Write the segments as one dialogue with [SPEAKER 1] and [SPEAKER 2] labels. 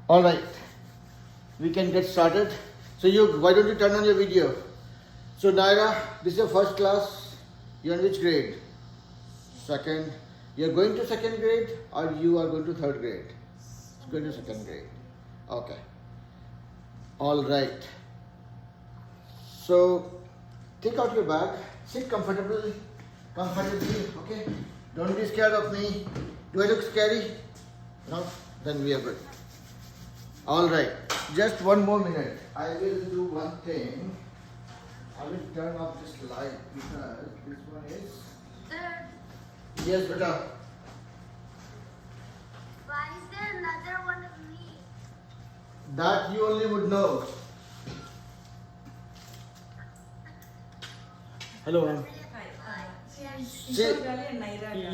[SPEAKER 1] All right, we can get started. So you, why don't you turn on your video? So Naira, this is your first class. You're in which grade? Second. You're going to second grade or you are going to third grade? Going to second grade. Okay. All right. So take out your bag. Sit comfortably. Okay. Don't be scared of me. Do I look scary? No? Then we are good. All right. Just one more minute. I will do one thing. I will turn off this light because this one is.
[SPEAKER 2] Sir,
[SPEAKER 1] Yes, beta.
[SPEAKER 2] why is there another one of me?
[SPEAKER 1] That you only would know. Hello, ma'am.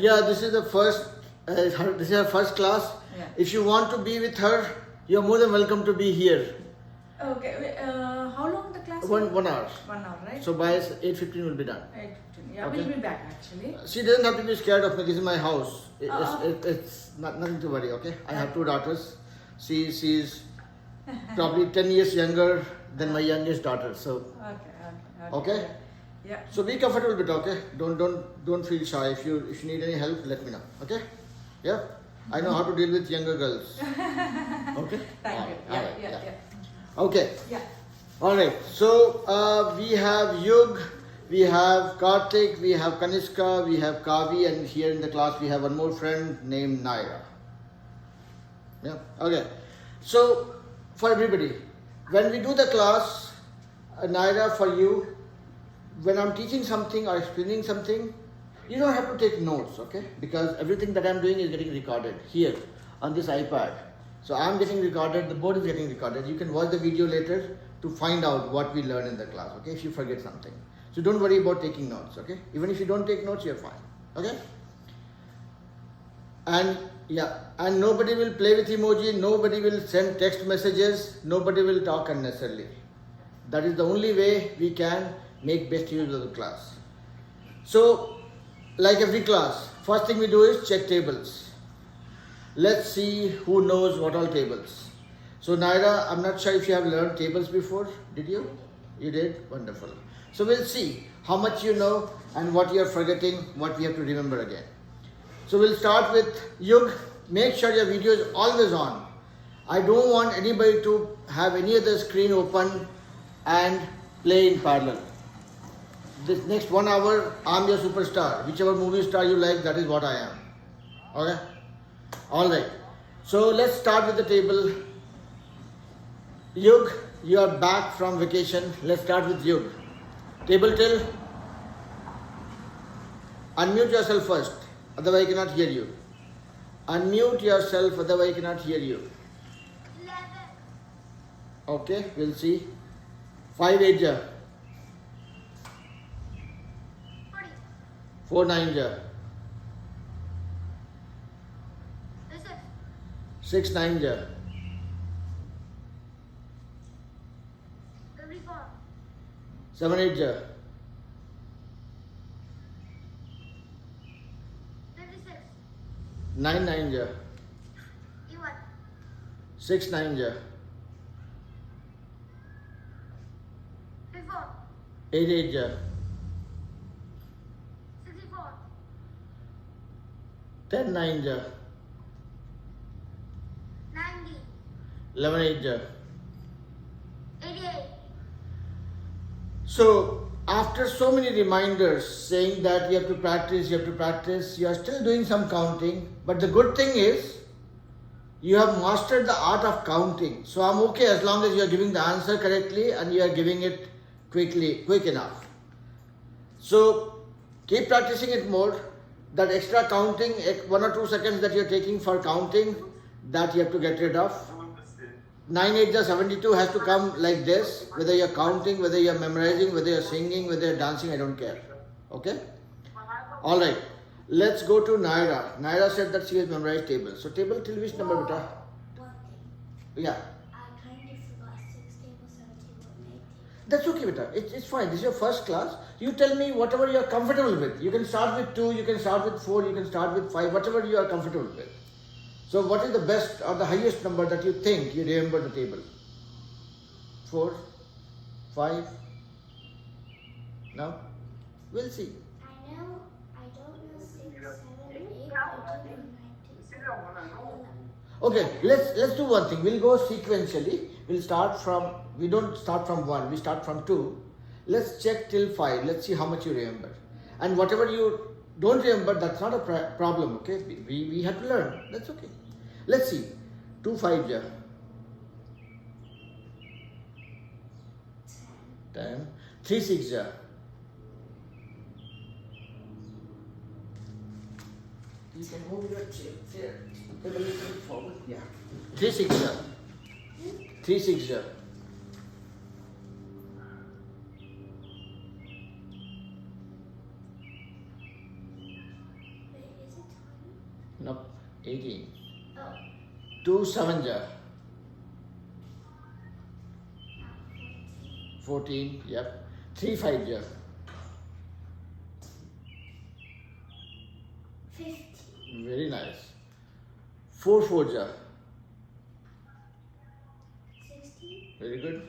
[SPEAKER 1] Yeah, this is the first. This is her first class.
[SPEAKER 3] Yeah.
[SPEAKER 1] If you want to be with her, you are more than welcome to be here.
[SPEAKER 3] Okay. How long the class?
[SPEAKER 1] 1 hour.
[SPEAKER 3] 1 hour, right?
[SPEAKER 1] So by 8:15 will be done.
[SPEAKER 3] 8:15. Yeah,
[SPEAKER 1] Okay.
[SPEAKER 3] we'll be back actually.
[SPEAKER 1] She doesn't have to be scared of me. This is my house.
[SPEAKER 3] Uh-uh.
[SPEAKER 1] It's nothing to worry. Okay. I have 2 daughters. She's probably 10 years younger than my youngest daughter. So
[SPEAKER 3] Okay.
[SPEAKER 1] Okay?
[SPEAKER 3] Yeah.
[SPEAKER 1] so be comfortable with it. Okay. Don't feel shy. If you need any help, let me know. Okay. Yeah. I know how to deal with younger girls. Okay.
[SPEAKER 3] Thank you.
[SPEAKER 1] All right,
[SPEAKER 3] Yeah.
[SPEAKER 1] Okay.
[SPEAKER 3] Yeah.
[SPEAKER 1] All right. So we have Yug, we have Karthik, we have Kanishka, we have Kavi, and here in the class we have one more friend named Naira. Yeah. Okay. So for everybody, when we do the class, Naira, for you, when I'm teaching something or explaining something, you don't have to take notes, okay? Because everything that I'm doing is getting recorded here on this iPad. So I'm getting recorded, the board is getting recorded. You can watch the video later to find out what we learn in the class, okay? If you forget something. So don't worry about taking notes, okay? Even if you don't take notes, you're fine, okay? And yeah, and nobody will play with emoji, nobody will send text messages, nobody will talk unnecessarily. That is the only way we can make best use of the class. So, like every class, first thing we do is check tables. Let's see who knows what all tables. So Naira, I'm not sure if you have learned tables before. Did you? You did? Wonderful. So we'll see how much you know and what you're forgetting, what we have to remember again. So we'll start with Yug. Make sure your video is always on. I don't want anybody to have any other screen open and play in parallel. This next 1 hour, I'm your superstar. Whichever movie star you like, that is what I am. Okay? Alright. So let's start with the table. Yug, you are back from vacation. Let's start with Yug. Table till. Unmute yourself first, otherwise I cannot hear you. Unmute yourself, otherwise I cannot hear you.
[SPEAKER 2] 11.
[SPEAKER 1] Okay, we'll see. 5 8 ja.
[SPEAKER 2] 40.
[SPEAKER 1] 4 9 ja.
[SPEAKER 2] 36.
[SPEAKER 1] 6 9 ja.
[SPEAKER 2] 34.
[SPEAKER 1] 7 8 ja.
[SPEAKER 2] 56.
[SPEAKER 1] 9 9 ja.
[SPEAKER 2] 81.
[SPEAKER 1] 6 9 ja.
[SPEAKER 2] 54.
[SPEAKER 1] 8 8 ja.
[SPEAKER 2] 64.
[SPEAKER 1] 10 9 ja.
[SPEAKER 2] 90.
[SPEAKER 1] 11 8 ja.
[SPEAKER 2] 88.
[SPEAKER 1] So after so many reminders saying that you have to practice, you are still doing some counting. But the good thing is you have mastered the art of counting. So I'm okay as long as you are giving the answer correctly and you are giving it quick enough. So keep practicing it more. That extra counting, 1 or 2 seconds that you're taking for counting, that you have to get rid of. 9 8 ja 72 has to come like this. Whether you're counting, whether you're memorizing, whether you're singing, whether you're dancing, I don't care. Okay? Alright. Let's go to Naira. Naira said that she has memorized tables. So table till which number, beta?
[SPEAKER 2] One thing.
[SPEAKER 1] Yeah.
[SPEAKER 2] I kind of forgot 6 tables, 7 tables, 8 tables.
[SPEAKER 1] That's okay, beta. It's fine. This is your first class. You tell me whatever you're comfortable with. You can start with 2, you can start with 4, you can start with 5, whatever you are comfortable with. So what is the best or the highest number that you think you remember the table? 4, 5? No? We'll see.
[SPEAKER 2] I know, I don't know 6, 7, 8, but I do know 9, 10, 11.
[SPEAKER 1] Okay, let's do one thing. We'll go sequentially. We'll start from, we don't start from 1, we start from 2. Let's check till 5. Let's see how much you remember. And whatever you don't remember, that's not a problem, okay? We have to learn. That's okay. Let's see. 2 5 ja. 10. 3 6 ja. You can move your chair a little bit forward. Yeah. 3 6 ja. 3 6 ja.
[SPEAKER 2] Wait, is it 20?
[SPEAKER 1] No, 18.
[SPEAKER 2] Oh,
[SPEAKER 1] 2 7 ja.
[SPEAKER 2] 14.
[SPEAKER 1] 14, yep. 3 5 ja.
[SPEAKER 2] 15.
[SPEAKER 1] Very nice. 4 4 ja.
[SPEAKER 2] 16.
[SPEAKER 1] Very good.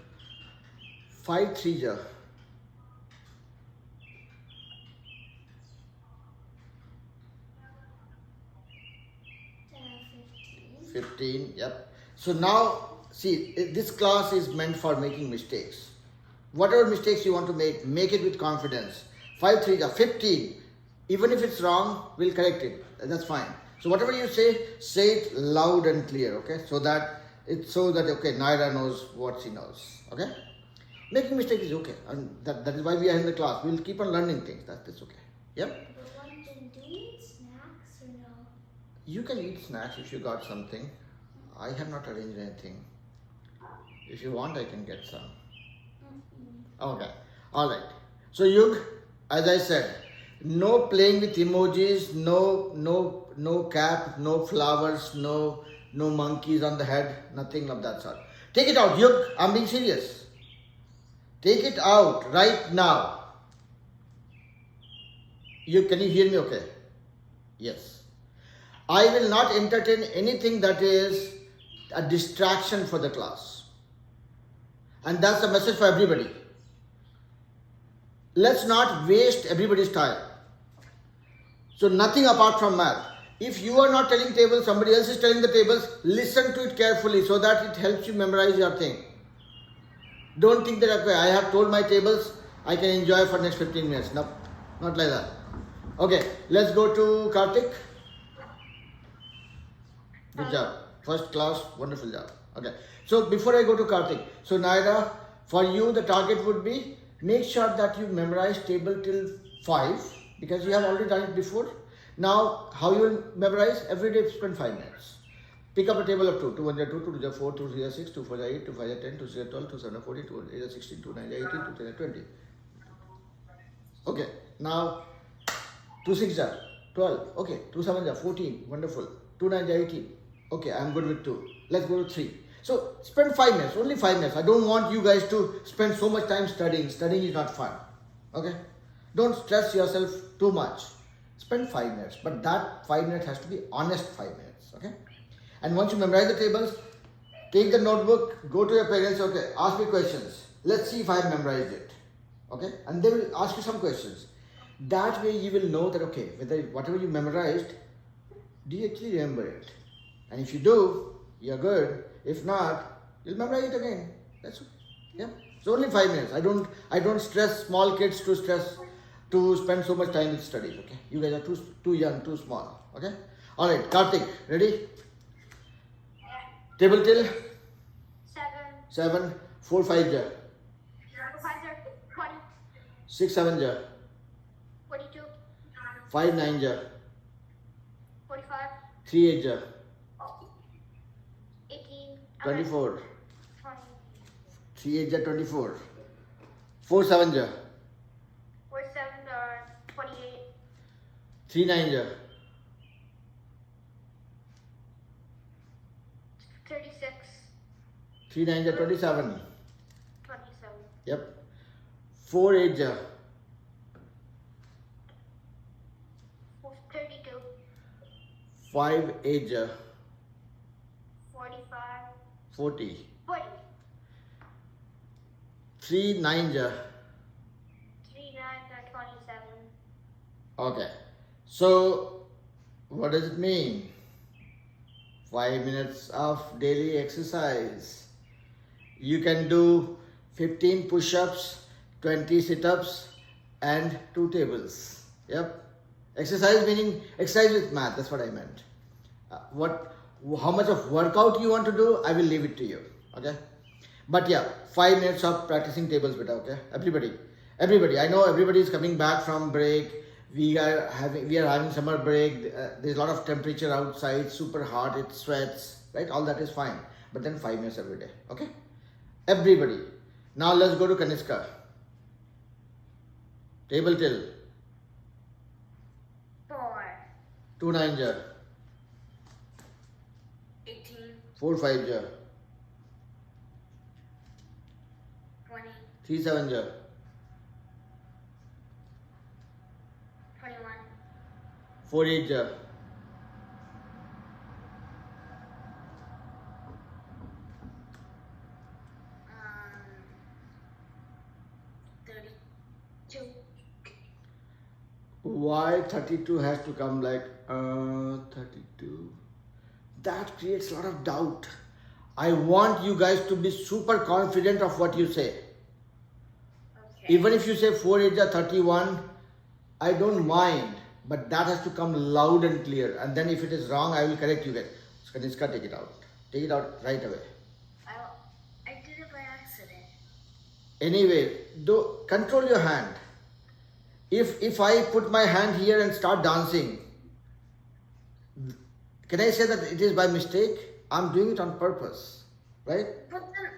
[SPEAKER 1] 5 3 ja.
[SPEAKER 2] 15.
[SPEAKER 1] 15, yep. So now, see, this class is meant for making mistakes. Whatever mistakes you want to make it with confidence. 5 3 ja. 15. Even if it's wrong, we'll correct it. That's fine. So whatever you say it loud and clear, okay? So that okay, Naira knows what she knows, okay? Making mistakes is okay, and that is why we are in the class. We'll keep on learning things. That's okay. Yep.
[SPEAKER 2] But one thing, do you eat snacks or no?
[SPEAKER 1] You can eat snacks if you got something. I have not arranged anything. If you want, I can get some. Okay. All right. So Yug, as I said, no playing with emojis, no cap, no flowers, no monkeys on the head, nothing of that sort. Take it out, Yug. I'm being serious. Take it out right now. Yug, can you hear me okay? Yes. I will not entertain anything that is a distraction for the class. And that's the message for everybody. Let's not waste everybody's time. So nothing apart from math. If you are not telling tables, somebody else is telling the tables, listen to it carefully so that it helps you memorize your thing. Don't think that, okay, I have told my tables, I can enjoy for next 15 minutes. No, not like that. Okay, let's go to Karthik. Good job. First class, wonderful job. Okay, so before I go to Karthik, so Naira, for you the target would be, make sure that you memorize table till 5 because you have already done it before. Now, how you will memorize? Every day spend 5 minutes. Pick up a table of 2. 2 1 2, 2 2 4, 2 3 6, 2 4 8, 2 5 10, 2 6 12, 2 7 14, 2 8 16, 2 9 18, 2 10 20. Okay, now 2 6 12. Okay, 2 7 14. Wonderful. 2 9 18. Okay, I'm good with 2. Let's go to 3. So spend 5 minutes, only 5 minutes. I don't want you guys to spend so much time studying. Studying is not fun. Okay? Don't stress yourself too much. Spend 5 minutes, but that 5 minutes has to be honest 5 minutes. Okay? And once you memorize the tables, take the notebook, go to your parents, okay, ask me questions. Let's see if I have memorized it. Okay? And they will ask you some questions. That way you will know that, okay, whether whatever you memorized, do you actually remember it? And if you do, you're good. If not, you'll memorize it again. That's okay. Yeah. So only 5 minutes. I don't stress small kids to spend so much time with studies. Okay. You guys are too young, too small. Okay. All right. Karthik, ready? Table till 7. 4 5 ja.
[SPEAKER 2] 20.
[SPEAKER 1] 6 7 ja.
[SPEAKER 2] 42.
[SPEAKER 1] 5 9 ja.
[SPEAKER 2] 45.
[SPEAKER 1] 3 8 ja.
[SPEAKER 2] 18.
[SPEAKER 1] 24.
[SPEAKER 2] 20.
[SPEAKER 1] 3 8 ja 24. 4 7 ja.
[SPEAKER 2] 47 are 28.
[SPEAKER 1] 3 9 ja.
[SPEAKER 2] 36.
[SPEAKER 1] 3 9 ja 27.
[SPEAKER 2] 27.
[SPEAKER 1] Yep. 4 8 ja.
[SPEAKER 2] 32.
[SPEAKER 1] 5 8 ja.
[SPEAKER 2] 45.
[SPEAKER 1] 40.
[SPEAKER 2] 40.
[SPEAKER 1] 3 9 ja.
[SPEAKER 2] 3 9 27.
[SPEAKER 1] Okay. So, what does it mean? 5 minutes of daily exercise. You can do 15 push-ups, 20 sit-ups, and 2 tables. Yep. Exercise meaning exercise with math. That's what I meant. How much of workout you want to do, I will leave it to you. Okay. But yeah, 5 minutes of practicing tables, beta. Okay. Everybody. I know everybody is coming back from break. We are having summer break. There's a lot of temperature outside, super hot. It sweats, right? All that is fine. But then 5 minutes every day. Okay. Everybody. Now let's go to Kaniska. Table till.
[SPEAKER 2] 4.
[SPEAKER 1] 2 9 ja.
[SPEAKER 2] 18.
[SPEAKER 1] 4 5 ja.
[SPEAKER 2] 20.
[SPEAKER 1] 3 7 ja.
[SPEAKER 2] 21.
[SPEAKER 1] 4 8 ja.
[SPEAKER 2] 32.
[SPEAKER 1] Why 32 has to come like 32? That creates a lot of doubt. I want you guys to be super confident of what you say.
[SPEAKER 2] Okay.
[SPEAKER 1] Even if you say 4 8 ja 31, I don't mind. But that has to come loud and clear. And then if it is wrong, I will correct you guys. Kaniska, take it out. Take it out right away.
[SPEAKER 2] I did it by accident.
[SPEAKER 1] Anyway, control your hand. If I put my hand here and start dancing, can I say that it is by mistake? I'm doing it on purpose, right?
[SPEAKER 2] But then,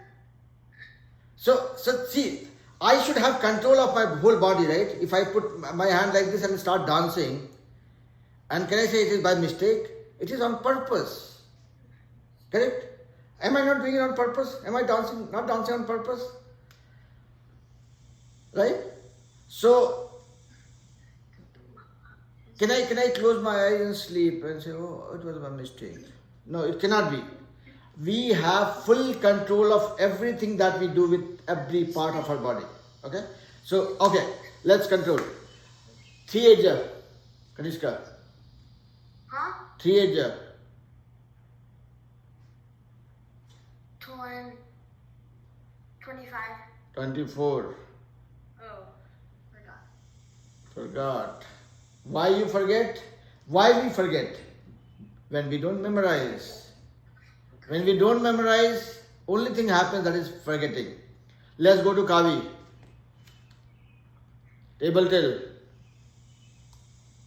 [SPEAKER 1] So see, I should have control of my whole body, right? If I put my hand like this and start dancing, and can I say it is by mistake? It is on purpose, correct? Am I not doing it on purpose? Am I not dancing on purpose? Right? So, can I close my eyes and sleep and say, oh, it was by mistake? No, it cannot be. We have full control of everything that we do with every part of our body. Okay? So, okay, let's control. 3 8 ja. Kanishka.
[SPEAKER 2] huh?
[SPEAKER 1] 3 8 ja.
[SPEAKER 2] 25.
[SPEAKER 1] 24.
[SPEAKER 2] Oh, forgot.
[SPEAKER 1] Forgot. Why you forget? Why we forget? When we don't memorize. When we don't memorize, only thing happens, that is forgetting. Let's go to Kavi. Table till.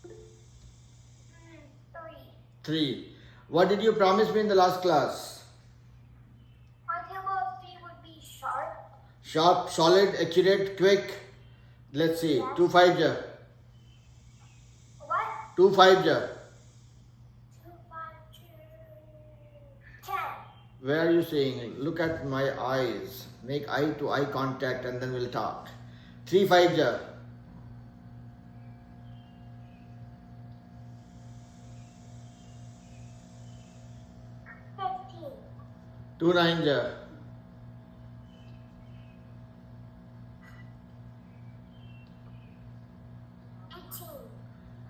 [SPEAKER 2] 3.
[SPEAKER 1] 3. What did you promise me in the last class?
[SPEAKER 2] My table of 3 would be sharp.
[SPEAKER 1] Sharp, solid, accurate, quick. Let's see. 2 5 ja.
[SPEAKER 2] What?
[SPEAKER 1] 2 5 ja.
[SPEAKER 2] 2, 5, 2, 10.
[SPEAKER 1] Where are you seeing? Look at my eyes. Make eye to eye contact and then we'll talk. 3 5 ja.
[SPEAKER 2] 15.
[SPEAKER 1] 2 9 ja.
[SPEAKER 2] 18.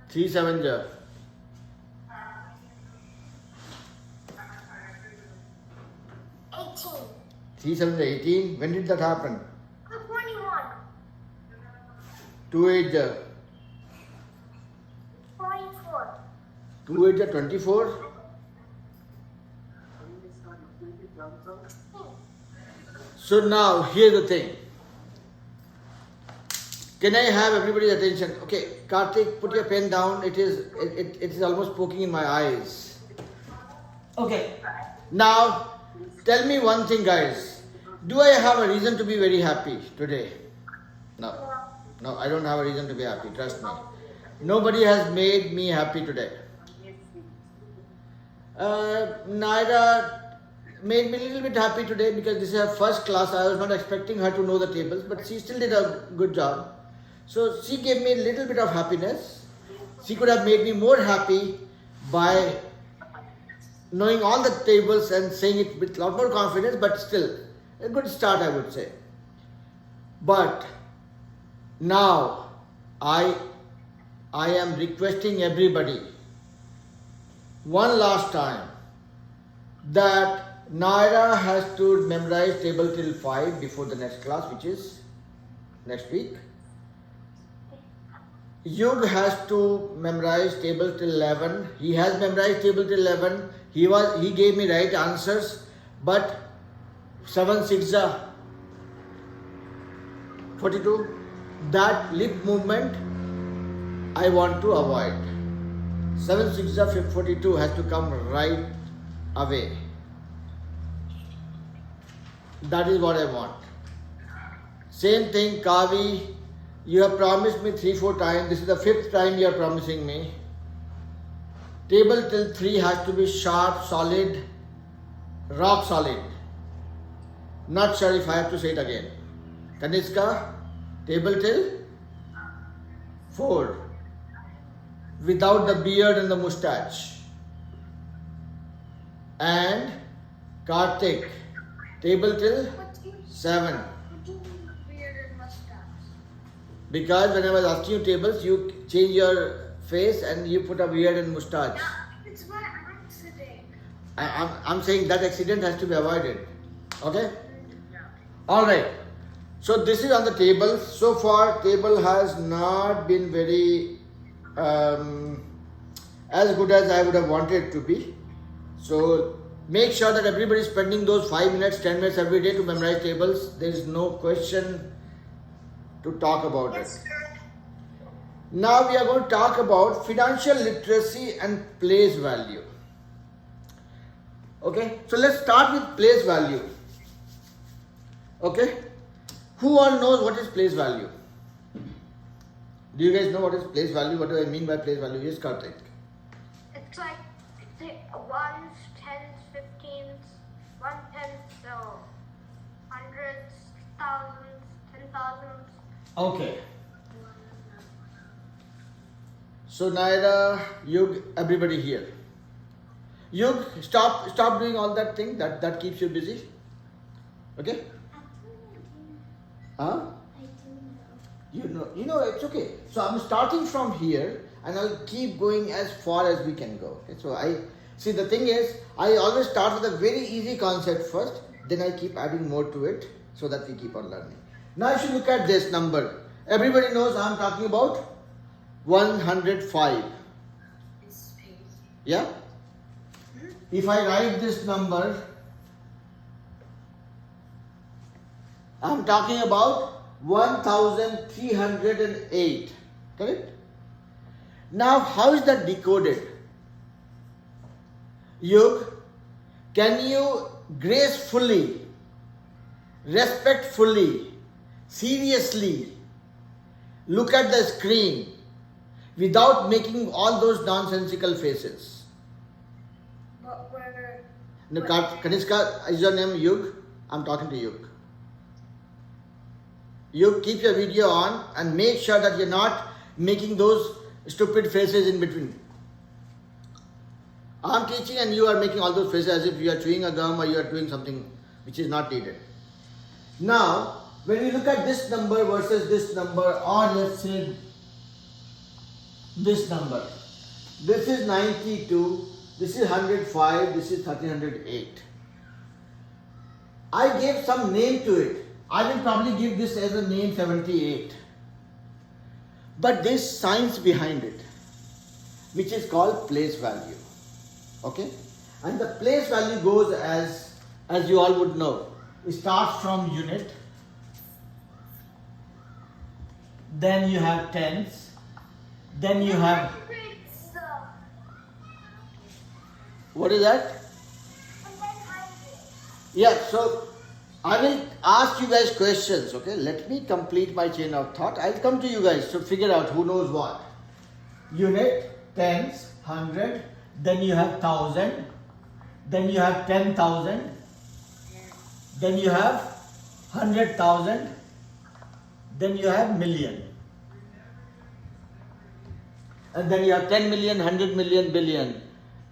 [SPEAKER 1] 3 7 ja.
[SPEAKER 2] 18.
[SPEAKER 1] 3 7 ja 18. When did that happen?
[SPEAKER 2] 21.
[SPEAKER 1] 2 8 ja.
[SPEAKER 2] 44.
[SPEAKER 1] 2 8 ja 24. So now here's the thing. Can I have everybody's attention? Okay, Karthik, put your pen down. It is almost poking in my eyes. Okay. Now, tell me one thing, guys. Do I have a reason to be very happy today? No. No, I don't have a reason to be happy. Trust me. Nobody has made me happy today. Naira made me a little bit happy today because this is her first class. I was not expecting her to know the tables, but she still did a good job. So she gave me a little bit of happiness. She could have made me more happy by knowing all the tables and saying it with a lot more confidence, but still a good start, I would say. But now I am requesting everybody one last time that Naira has to memorize table till 5 before the next class, which is next week. Yug has to memorize table till 11. He has memorized table till 11. He gave me right answers, but 7 6 42. That lip movement I want to avoid. 7 6 42 has to come right away. That is what I want. Same thing, Kavi. You have promised me 3-4 times. This is the 5th time you are promising me. Table till 3 has to be sharp, solid, rock solid. Not sure if I have to say it again. Kaniska, table till 4. Without the beard and the moustache. And Karthik, table till 7.
[SPEAKER 2] What do you mean beard and mustache?
[SPEAKER 1] Because when I was asking you tables, you change your face and you put a beard and moustache.
[SPEAKER 2] Yeah, it's my accident.
[SPEAKER 1] I'm saying that accident has to be avoided. Okay? Alright. So this is on the table. So far, table has not been very as good as I would have wanted it to be. So make sure that everybody is spending those 5 minutes, 10 minutes every day to memorize tables. There is no question to talk about it. Now we are going to talk about financial literacy and place value. Okay, so let's start with place value. Okay, who all knows what is place value? Do you guys know what is place value? What do I mean by place value? Yes, Karthik.
[SPEAKER 2] It's like ones, tens, 15s, 1/10, so hundreds, thousands, 10,000s.
[SPEAKER 1] Okay. So Naira, Yug, everybody here. Yug, stop doing all that thing that keeps you busy. Okay? Huh? You know, it's okay. So I'm starting from here and I'll keep going as far as we can go. Okay? So the thing is, I always start with a very easy concept first, then I keep adding more to it so that we keep on learning. Now if you look at this number, everybody knows I'm talking about 105. Yeah? If I write this number, I'm talking about 1308. Correct? Now, how is that decoded? Yug, can you gracefully, respectfully, seriously look at the screen without making all those nonsensical faces?
[SPEAKER 2] But we're...
[SPEAKER 1] No, Kaniska, is your name Yug? I'm talking to Yug. You keep your video on and make sure that you're not making those stupid faces in between. I'm teaching and you are making all those faces as if you are chewing a gum or you are doing something which is not needed. Now, when we look at this number versus this number, or let's say this number, this is 92, this is 105, this is 1308. I gave some name to it. I will probably give this as a name 78. But there's science behind it, which is called place value. Okay? And the place value goes as you all would know. It starts from unit. Then you have tens. Then you have... What is that? Yeah, so I will ask you guys questions, okay? Let me complete my chain of thought. I'll come to you guys to figure out who knows what. Unit, tens, 100, then you have 1000, then you have 10,000, then you have 100,000, then you have million. And then you have 10 million, 100 million, billion.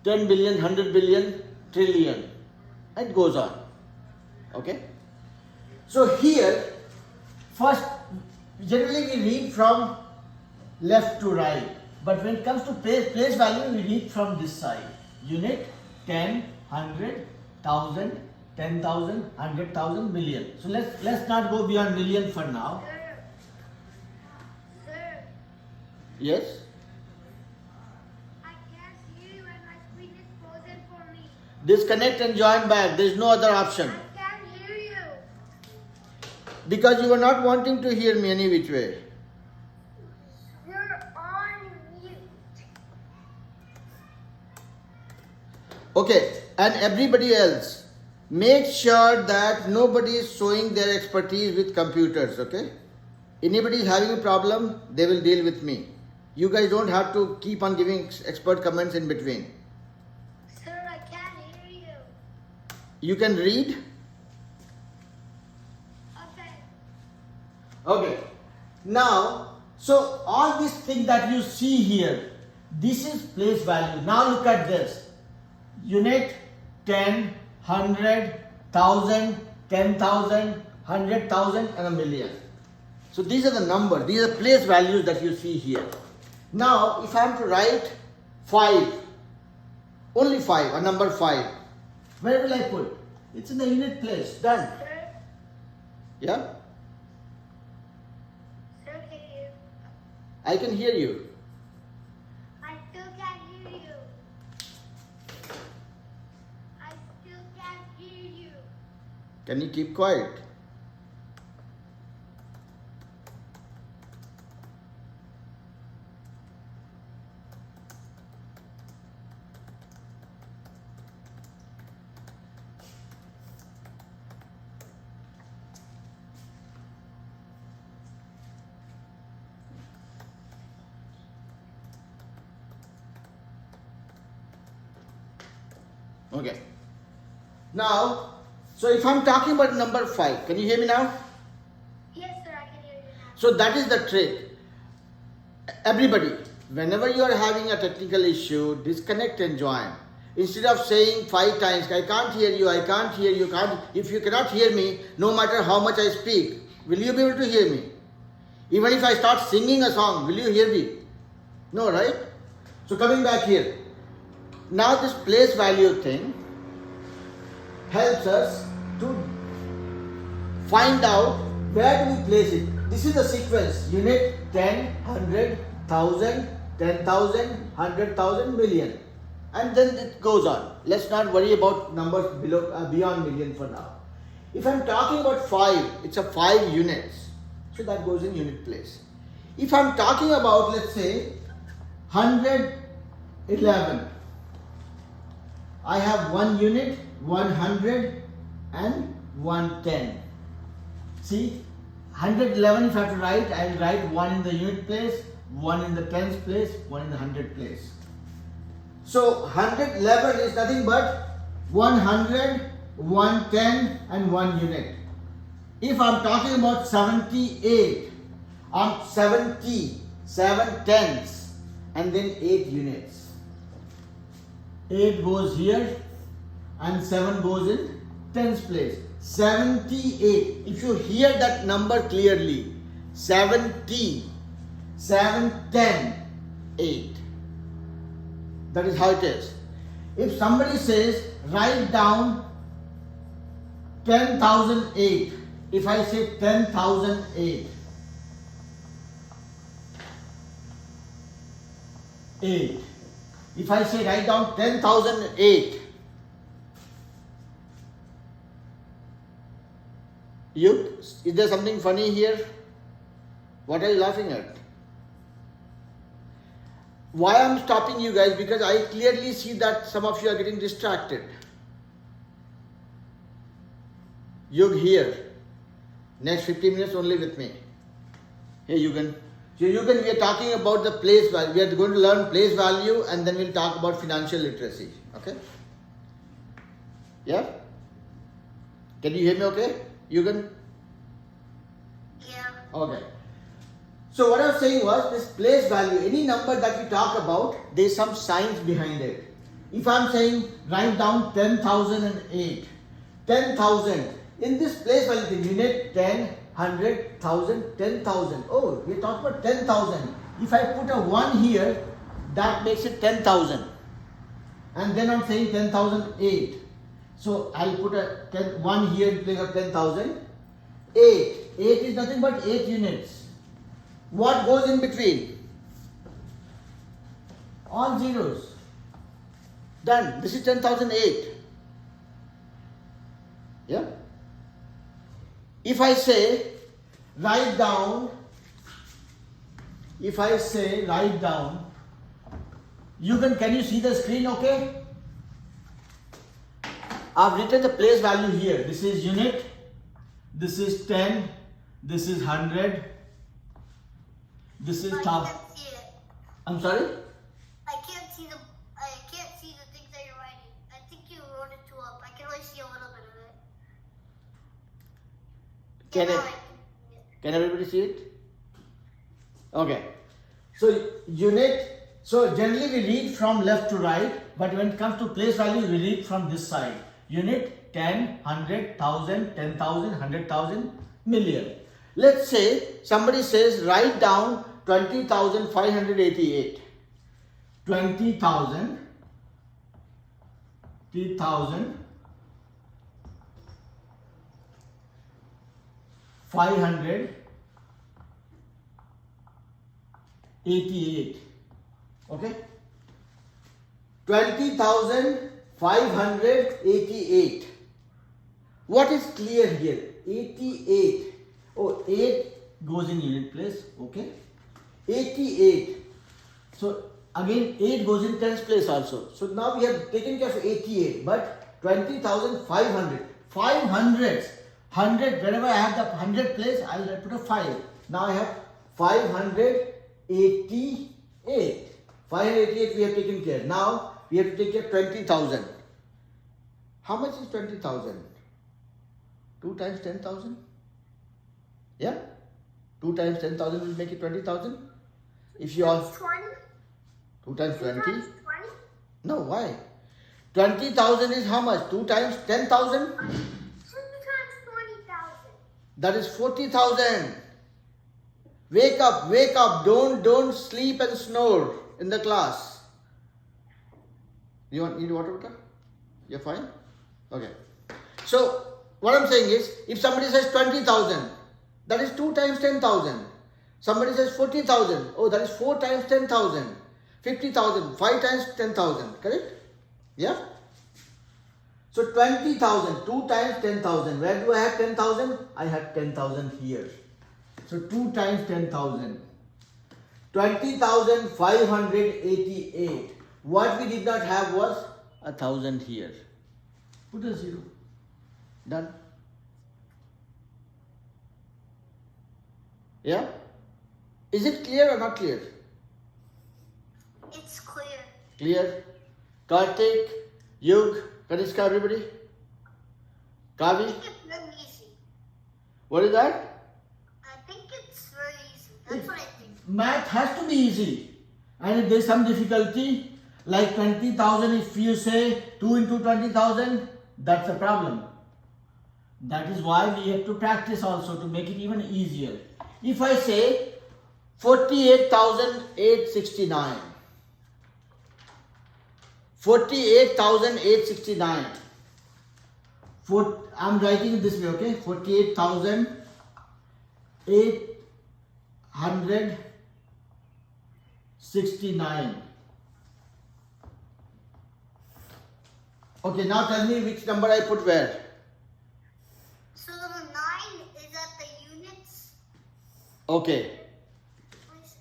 [SPEAKER 1] 10 billion, 100 billion, trillion. It goes on. Okay. So here, first, generally we read from left to right. But when it comes to place value, we read from this side. Unit, 10, 100, 1000, 10,000, 100,000, million. So let's not go beyond million for now.
[SPEAKER 2] Sir,
[SPEAKER 1] Yes?
[SPEAKER 2] I can't hear you and my screen is frozen for me.
[SPEAKER 1] Disconnect and join back. There is no other option.
[SPEAKER 2] I can't hear you.
[SPEAKER 1] Because you were not wanting to hear me any which way.
[SPEAKER 2] You're on mute.
[SPEAKER 1] Okay, and everybody else, make sure that nobody is showing their expertise with computers, okay? Anybody is having a problem, they will deal with me. You guys don't have to keep on giving expert comments in between.
[SPEAKER 2] Sir, I can't hear you.
[SPEAKER 1] You can read?
[SPEAKER 2] Okay.
[SPEAKER 1] Okay. Now, so all these things that you see here, this is place value. Now look at this. Unit, 10, 100, 1000, 10,000, 100,000 and a million. So these are the numbers, these are place values that you see here. Now if I am to write 5, only 5, a number 5, where will I put? It's in the unit place, done.
[SPEAKER 2] Sir,
[SPEAKER 1] Yeah?
[SPEAKER 2] sir, can you?
[SPEAKER 1] I can hear you.
[SPEAKER 2] I still can't hear you. I still can't hear you.
[SPEAKER 1] Can you keep quiet? Okay. Now, so if I'm talking about number 5, can you hear me now?
[SPEAKER 2] Yes, sir, I can hear you now.
[SPEAKER 1] So that is the trick. Everybody, whenever you are having a technical issue, disconnect and join. Instead of saying 5 times, I can't hear you, I can't hear you, can't. If you cannot hear me, no matter how much I speak, will you be able to hear me? Even if I start singing a song, will you hear me? No, right? So coming back here. Now this place value thing helps us to find out where do we place it. This is the sequence. Unit, 10, 100, 1000, 10,000, 100,000, million. And then it goes on. Let's not worry about numbers below, beyond million for now. If I'm talking about 5, it's a 5 units. So that goes in unit place. If I'm talking about, let's say, 111. I have 1 unit, 100 and 110. See, 111 if I have to write, I will write 1 in the unit place, 1 in the tens place, 1 in the 100 place. So 111 is nothing but 100, 110 and 1 unit. If I am talking about 78, I'm 70, 7 tens and then 8 units. 8 goes here and 7 goes in tens place. 78. If you hear that number clearly, 70, 7, 10, 8. That is how it is. If somebody says, write down 10,008. If I say 10,008. 8. If I say write down 10,008, is there something funny here? What are you laughing at? Why I'm stopping you guys? Because I clearly see that some of you are getting distracted. Yug here. Next 15 minutes only with me. Hey Yugan. So Yugan, we are talking about the place value. We are going to learn place value and then we'll talk about financial literacy. Okay? Yeah? Can you hear me okay? Yugan?
[SPEAKER 2] Yeah.
[SPEAKER 1] Okay. So what I was saying was this place value, any number that we talk about, there is some science behind it. If I'm saying write down 10,008, 10,000, in this place value thing, unit 10, 100, 1,000, 10,000. Oh, we're talking about 10,000. If I put a 1 here, that makes it 10,000. And then I'm saying 10,008. So I'll put a 1 here in place of 10,000. 8. 8 is nothing but 8 units. What goes in between? All zeros. Done. This is 10,008. Yeah? If I say write down, can you see the screen okay? I've written the place value here. This is unit, this is 10, this is 100, this is
[SPEAKER 2] I
[SPEAKER 1] top.
[SPEAKER 2] can't see it.
[SPEAKER 1] I'm sorry?
[SPEAKER 2] I can't see the things that you're writing. I think you wrote it too up. I can only see a little bit of it.
[SPEAKER 1] Can
[SPEAKER 2] Now
[SPEAKER 1] it?
[SPEAKER 2] I can see it.
[SPEAKER 1] Can everybody see it? Okay. So unit, so generally we read from left to right, but when it comes to place value, we read from this side. Unit, 10, 100, 1,000, 10,000, 100,000, million. Let's say somebody says write down 20,588. 20,000, 3,000, 588. Okay? 20,588. What is clear here? 88. Oh, 8 goes in unit place. Okay? 88. So again 8 goes in tens place also. So now we have taken care of 88. But 20,500. 500s. 100. Whenever I have the 100 place, I will put a 5. Now I have 588. 588 we have taken care. Now we have to take care of 20,000. How much is 20,000? 2 times 10,000? Yeah? 2 times 10,000 will make it 20,000? If you all...
[SPEAKER 2] 20?
[SPEAKER 1] 2 times 20?
[SPEAKER 2] 20?
[SPEAKER 1] No, why? 20,000 is how much? 2 times 10,000?
[SPEAKER 2] 2 times 20,000.
[SPEAKER 1] That is 40,000. Wake up, wake up. Don't sleep and snore in the class. You need water, Buddha? You're fine? Okay. So, what I'm saying is, if somebody says 20,000, that is 2 times 10,000. Somebody says 40,000. Oh, that is 4 times 10,000. 50,000. 5 times 10,000. Correct? Yeah? So 20,000. 2 times 10,000. Where do I have 10,000? I have 10,000 here. So 2 times 10,000. 20,588. What we did not have was 1,000 here. Put a 0. Done. Yeah? Is it clear or not clear?
[SPEAKER 2] It's clear.
[SPEAKER 1] Clear? Kartik, Yug, Kaniska, everybody?
[SPEAKER 2] I
[SPEAKER 1] Kavi?
[SPEAKER 2] think it's very easy.
[SPEAKER 1] What is that?
[SPEAKER 2] I think it's very easy. That's what I think.
[SPEAKER 1] Math has to be easy. And if there is some difficulty, like 20,000, if you say 2 into 20,000, that's a problem. That is why we have to practice also to make it even easier. If I say 48,869. 48,869. I'm writing it this way, okay? 48,869. Okay, now tell me which number I put where.
[SPEAKER 2] So the 9 is at the units,
[SPEAKER 1] Okay.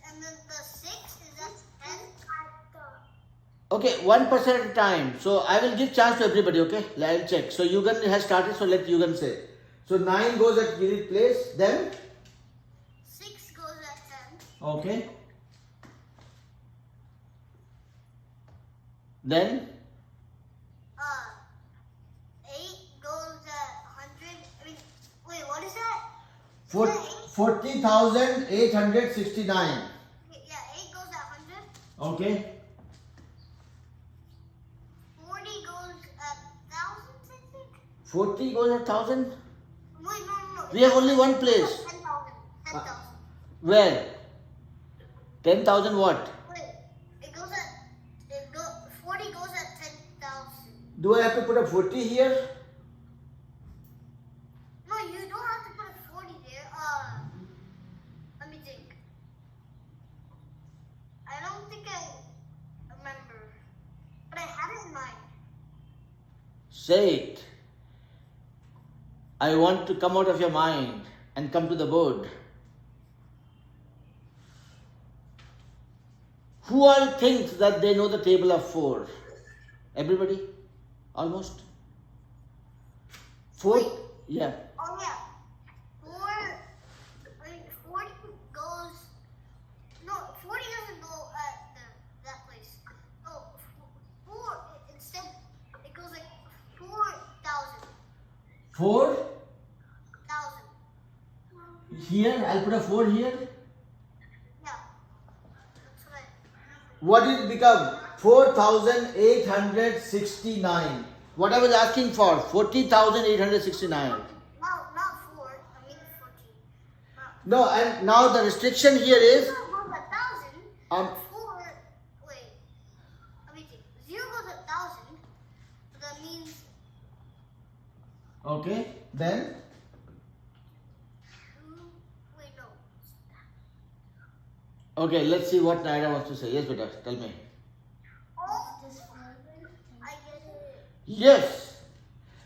[SPEAKER 2] and then the 6 is at 10.
[SPEAKER 1] Okay, 1% at a time. So I will give chance to everybody, okay? I'll check. So Yugan has started, so let Yugan say. So 9 goes at unit place, then?
[SPEAKER 2] 6 goes at 10.
[SPEAKER 1] Okay. Then?
[SPEAKER 2] 8 goes at 100. I mean, wait, what is that?
[SPEAKER 1] 40,869.
[SPEAKER 2] Yeah, 8 goes at 100.
[SPEAKER 1] Okay. 40 goes at 1000?
[SPEAKER 2] Wait, no.
[SPEAKER 1] We have only one place.
[SPEAKER 2] 10,000. 10,000.
[SPEAKER 1] Where? 10,000 what?
[SPEAKER 2] Wait, it goes at, 40 goes at 10,000.
[SPEAKER 1] Do I have to put a 40 here?
[SPEAKER 2] No, you don't have to put a 40 there. Let me think. I don't think I remember, but I had it in mind.
[SPEAKER 1] Say it. I want to come out of your mind and come to the board. Who all thinks that they know the table of 4? Everybody? Almost? 4?
[SPEAKER 2] Wait.
[SPEAKER 1] Yeah.
[SPEAKER 2] Oh yeah, 40 goes. No, 40 doesn't go at that place. Oh, 4 instead. It goes like 4,000.
[SPEAKER 1] 4?
[SPEAKER 2] 1,000.
[SPEAKER 1] Here? I'll put a 4 here.
[SPEAKER 2] Yeah. That's right.
[SPEAKER 1] What did it become? 4,869. What I was asking for? 40,869.
[SPEAKER 2] No, not 4. I mean 14.
[SPEAKER 1] No, and now the restriction here is
[SPEAKER 2] 0 goes at 1,000. 4. Wait. Let me think. 0 goes at 1,000. That means.
[SPEAKER 1] okay. Then
[SPEAKER 2] Wait, no.
[SPEAKER 1] okay. Let's see what Naira wants to say. Yes, beta. Tell me.
[SPEAKER 2] Oh, I get it.
[SPEAKER 1] Yes.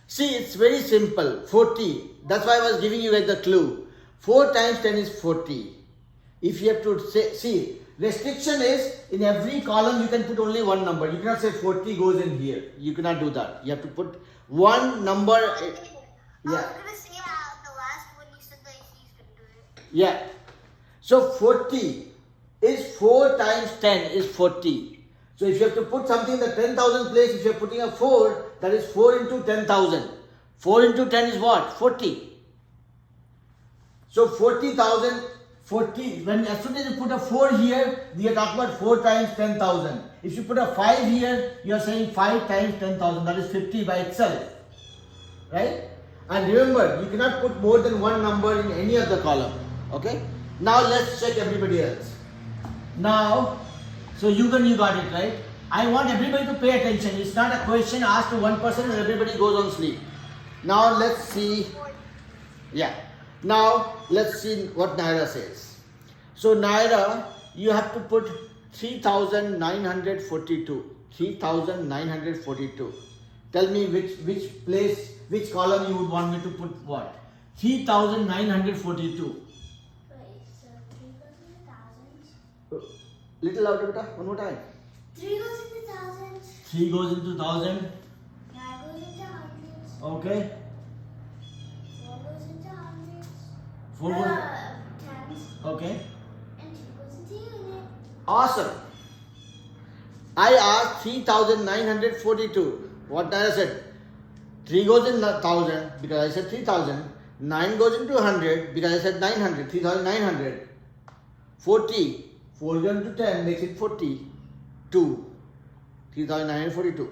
[SPEAKER 1] See, it's very simple. 40. That's why I was giving you guys the clue. 4 times 10 is 40. If you have to say, see, restriction is in every column you can put only one number. You cannot say 40 goes in here. You cannot do that. You have to put one number.
[SPEAKER 2] I was
[SPEAKER 1] Yeah.
[SPEAKER 2] gonna say the last one you said that he's gonna do it.
[SPEAKER 1] Yeah. So 40 is 4 times 10 is 40. So if you have to put something in the 10,000 place, if you are putting a 4, that is 4 into 10,000. 4 into 10 is what? 40. So 40,000, 40, as soon as you put a 4 here, we are talking about 4 times 10,000. If you put a 5 here, you are saying 5 times 10,000, that is 50 by itself. Right? And remember, you cannot put more than one number in any of the column. Okay? Now let's check everybody else. Now, so you got it, right? I want everybody to pay attention. It's not a question asked to one person and everybody goes on sleep. Now let's see. Yeah. Now let's see what Naira says. So Naira, you have to put 3,942. 3,942. Tell me which place, which column you would want me to put what? 3,942.
[SPEAKER 2] Wait, so 3 goes in the 1,000.
[SPEAKER 1] Little louder, beta. One more time.
[SPEAKER 2] 3 goes in the 1,000.
[SPEAKER 1] 3 goes into 1,000.
[SPEAKER 2] 9 goes into hundreds.
[SPEAKER 1] Okay.
[SPEAKER 2] 4 goes into hundreds.
[SPEAKER 1] 4 goes.
[SPEAKER 2] Tens.
[SPEAKER 1] Okay.
[SPEAKER 2] And 2 goes into unit.
[SPEAKER 1] Awesome. I asked 3,942. What Naira said? 3 goes in 1,000 because I said 3,000. 9 goes into 100 because I said 900. 3,900. 40. 4 goes into 10 makes it 40. 2. 3,942.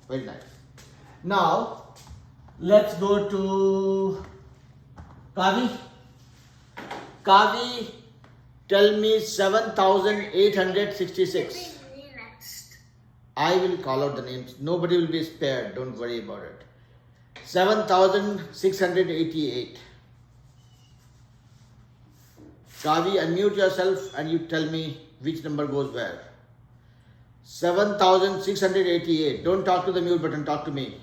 [SPEAKER 1] Very nice. Now, let's go to Kavi. Kavi, tell me 7,866. I will call out the names. Nobody will be spared. Don't worry about it. 7,688. Kavi, unmute yourself and you tell me which number goes where. 7,688. Don't talk to the mute button. Talk to me.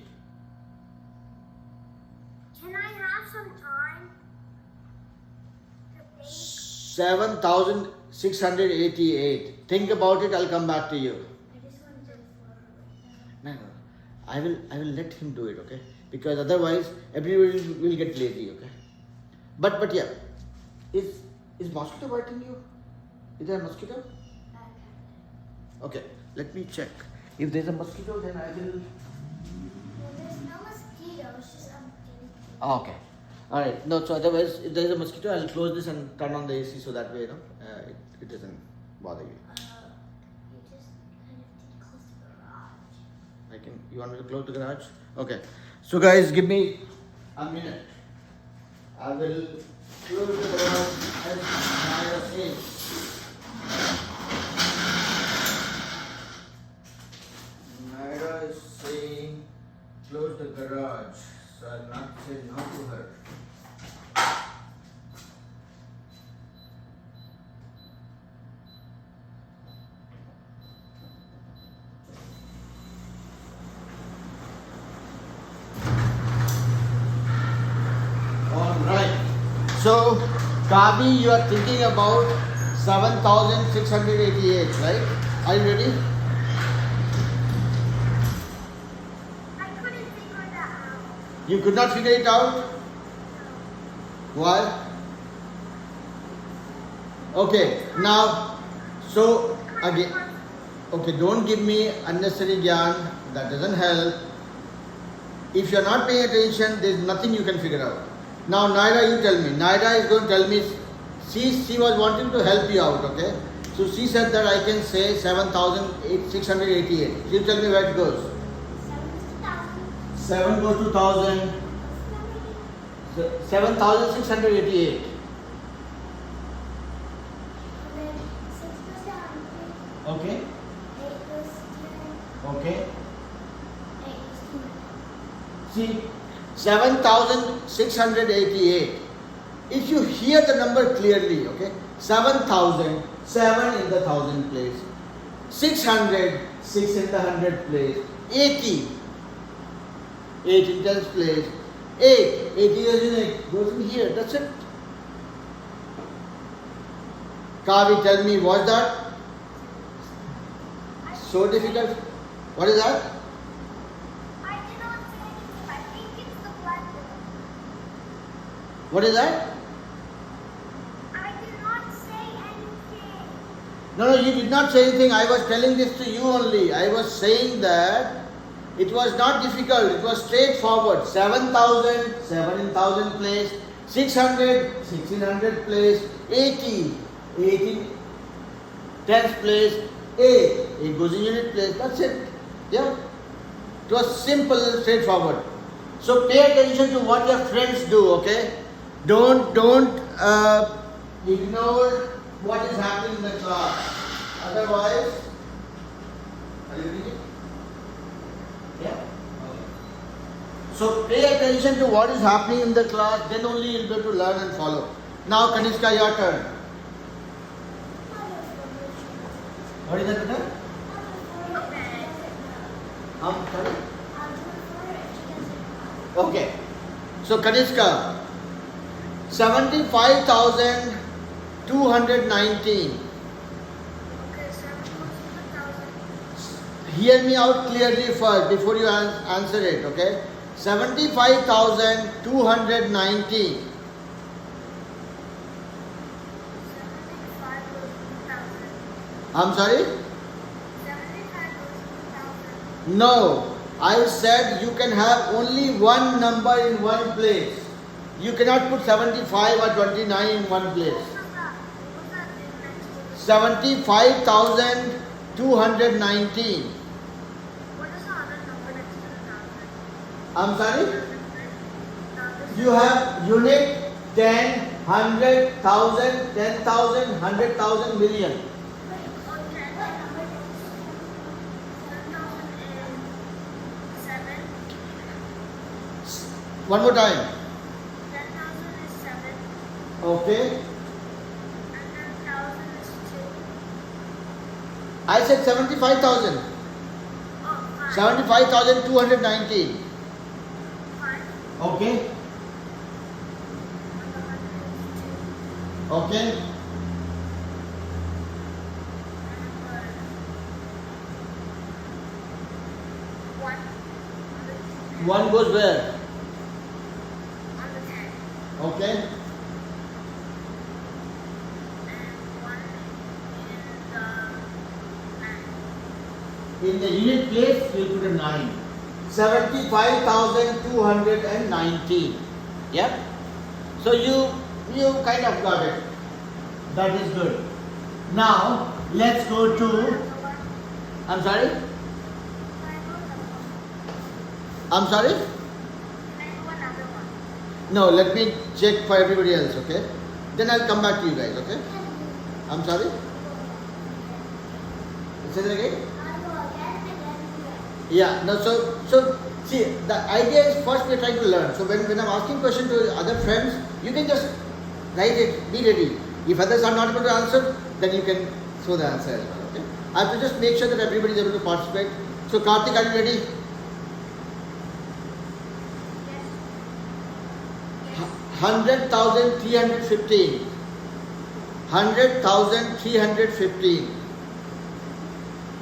[SPEAKER 2] Can I have some time to think?
[SPEAKER 1] 7,688. Think about it. I'll come back to you.
[SPEAKER 2] I just want to do it.
[SPEAKER 1] No. I will let him do it, okay? Because otherwise everybody will get lazy, okay? But yeah. Is mosquito biting you? Is there a mosquito? Okay, let me check. If there's a mosquito, then I will.
[SPEAKER 2] Well, there's no mosquitoes, just empty.
[SPEAKER 1] Oh, okay. Alright. No, so otherwise, if there's a mosquito, I'll close this and turn on the AC so that way, it doesn't bother you.
[SPEAKER 2] You just kind of did close the garage.
[SPEAKER 1] You want me to close the garage? Okay. So guys, give me a minute. I will close the garage as Naira says. Naira is saying close the garage. So I'll not say no to her. Alright. So, Kabi, you are thinking about 7,688, right? Are you ready?
[SPEAKER 2] I couldn't figure that out.
[SPEAKER 1] You could not figure it out? Why? Okay, now, so again, okay, don't give me unnecessary gyan, that doesn't help. If you are not paying attention, there is nothing you can figure out. Now, Naira, you tell me. Naira is going to tell me, she was wanting to help you out, okay? So she said that I can say 7,688. You tell me where it goes. 7 goes to 1,000. 7,688. Okay. Okay. See, 7,688. If you hear the number clearly, okay, 7,000, 7 in the 1,000 place, 600, 6 in the 100 place, 80, 8 in 10th place, 8, 80 goes in here, that's it. Kavi, tell me, what's that? So difficult? What is that?
[SPEAKER 2] I did not say anything. I think it's the blackboard.
[SPEAKER 1] What is that?
[SPEAKER 2] I did not say anything.
[SPEAKER 1] No, you did not say anything. I was telling this to you only. I was saying that it was not difficult. It was straightforward. 7,000, 7 in 1,000 place. 600, 6 in 100 place. 80, 8 in 10th place. 8 goes in unit place. That's it. Yeah. It was simple and straightforward. So pay attention to what your friends do, okay? Don't ignore what is happening in the class. Otherwise, are you reading? Yeah. Okay. So pay attention to what is happening in the class. Then only you'll be able to learn and follow. Now, Kanishka, your turn. What is that, Peter? Sorry. Okay. So Kanishka, 75,219.
[SPEAKER 2] Okay, 7,000.
[SPEAKER 1] Hear me out clearly first before you answer it, okay? 75,219.
[SPEAKER 2] 75 goes to 1,000.
[SPEAKER 1] I'm sorry?
[SPEAKER 2] 75 goes to 1,000.
[SPEAKER 1] No. I said you can have only one number in one place. You cannot put 75 or 29 in one place.
[SPEAKER 2] What was that? What was that next to the
[SPEAKER 1] 75,219.
[SPEAKER 2] What is the other number next to the 1,000?
[SPEAKER 1] I'm sorry?
[SPEAKER 2] Numbers.
[SPEAKER 1] You have unit, 10, 100, 1,000, 10,000, 100,000, million.
[SPEAKER 2] Okay, the number is 7,007.
[SPEAKER 1] One more time.
[SPEAKER 2] 10,000 is 7.
[SPEAKER 1] Okay.
[SPEAKER 2] And then 1,000 is 2.
[SPEAKER 1] I said 75,000.
[SPEAKER 2] Oh, 5.
[SPEAKER 1] 75,219.
[SPEAKER 2] 5.
[SPEAKER 1] Okay.
[SPEAKER 2] And the 100 is 2.
[SPEAKER 1] Okay. One goes where?
[SPEAKER 2] On the 10.
[SPEAKER 1] Okay.
[SPEAKER 2] And 1 in the 9.
[SPEAKER 1] In the unit place, you put a 9. 75,219. Yeah? So you kind of got it. That is good. Now, let's go to, I'm sorry? I'm sorry? No, let me check for everybody else, okay? Then I'll come back to you guys, okay? I'm sorry? Say that again? Yeah, no, so see, the idea is first we're trying to learn. So when I'm asking question to other friends, you can just write it, be ready. If others are not able to answer, then you can throw the answer as well, okay? I have to just make sure that everybody is able to participate. So Karthik, are you ready? 100,315. 100,315.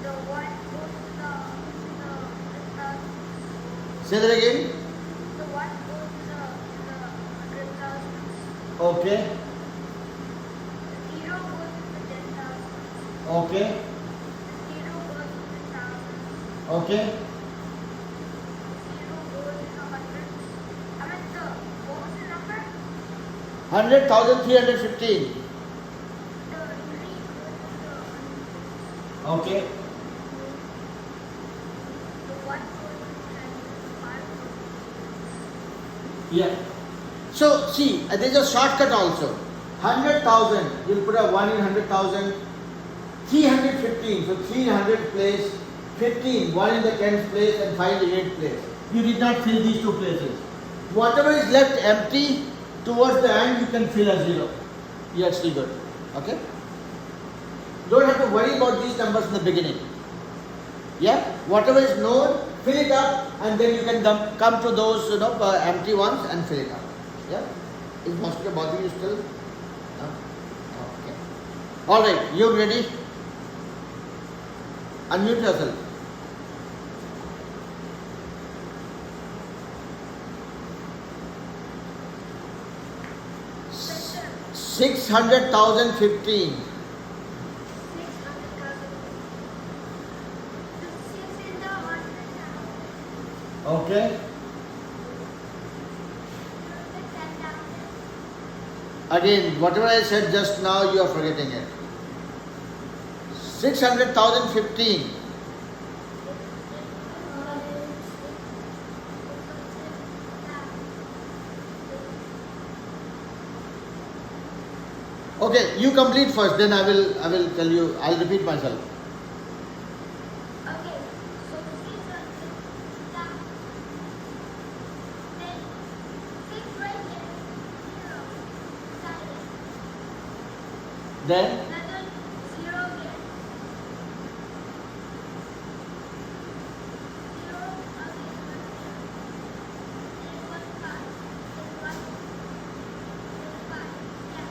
[SPEAKER 2] The what goes to
[SPEAKER 1] Say that again.
[SPEAKER 2] the what goes to the 100,000.
[SPEAKER 1] Okay.
[SPEAKER 2] Zero goes to the 10,000.
[SPEAKER 1] Okay.
[SPEAKER 2] Zero goes to the 1,000.
[SPEAKER 1] Okay.
[SPEAKER 2] Zero goes to the 100. I mean what was the number?
[SPEAKER 1] 100,315.
[SPEAKER 2] The 3 goes to the 100.
[SPEAKER 1] Okay.
[SPEAKER 2] The what goes to the 5 goes
[SPEAKER 1] Yeah. So see, there's a shortcut also. 100,000, you'll put a 1 in 100,000. 315, so 300 place. 15, 1 in the 10th place and 5 in the 8th place. You did not fill these two places. Whatever is left empty, towards the end you can fill a 0. You're still good. Okay? Don't have to worry about these numbers in the beginning. Yeah? Whatever is known, fill it up and then you can come to those empty ones and fill it up. Yeah? Is mosquito bothering you still? No? Okay. Alright, you ready? Unmute yourself.
[SPEAKER 2] Special.
[SPEAKER 1] 600,015.
[SPEAKER 2] 600,000. The 6 in the 100,000.
[SPEAKER 1] Okay.
[SPEAKER 2] The 10,000.
[SPEAKER 1] Again, whatever I said just now, you are forgetting it. 600,015. Okay, you complete first, then I will tell you, I'll repeat myself.
[SPEAKER 2] Okay, so 600,000. Then 6 right here. 0. Silent.
[SPEAKER 1] Then,
[SPEAKER 2] Another 0 again. 0 again. Then 1 5. Then 1. Then 5. Yeah.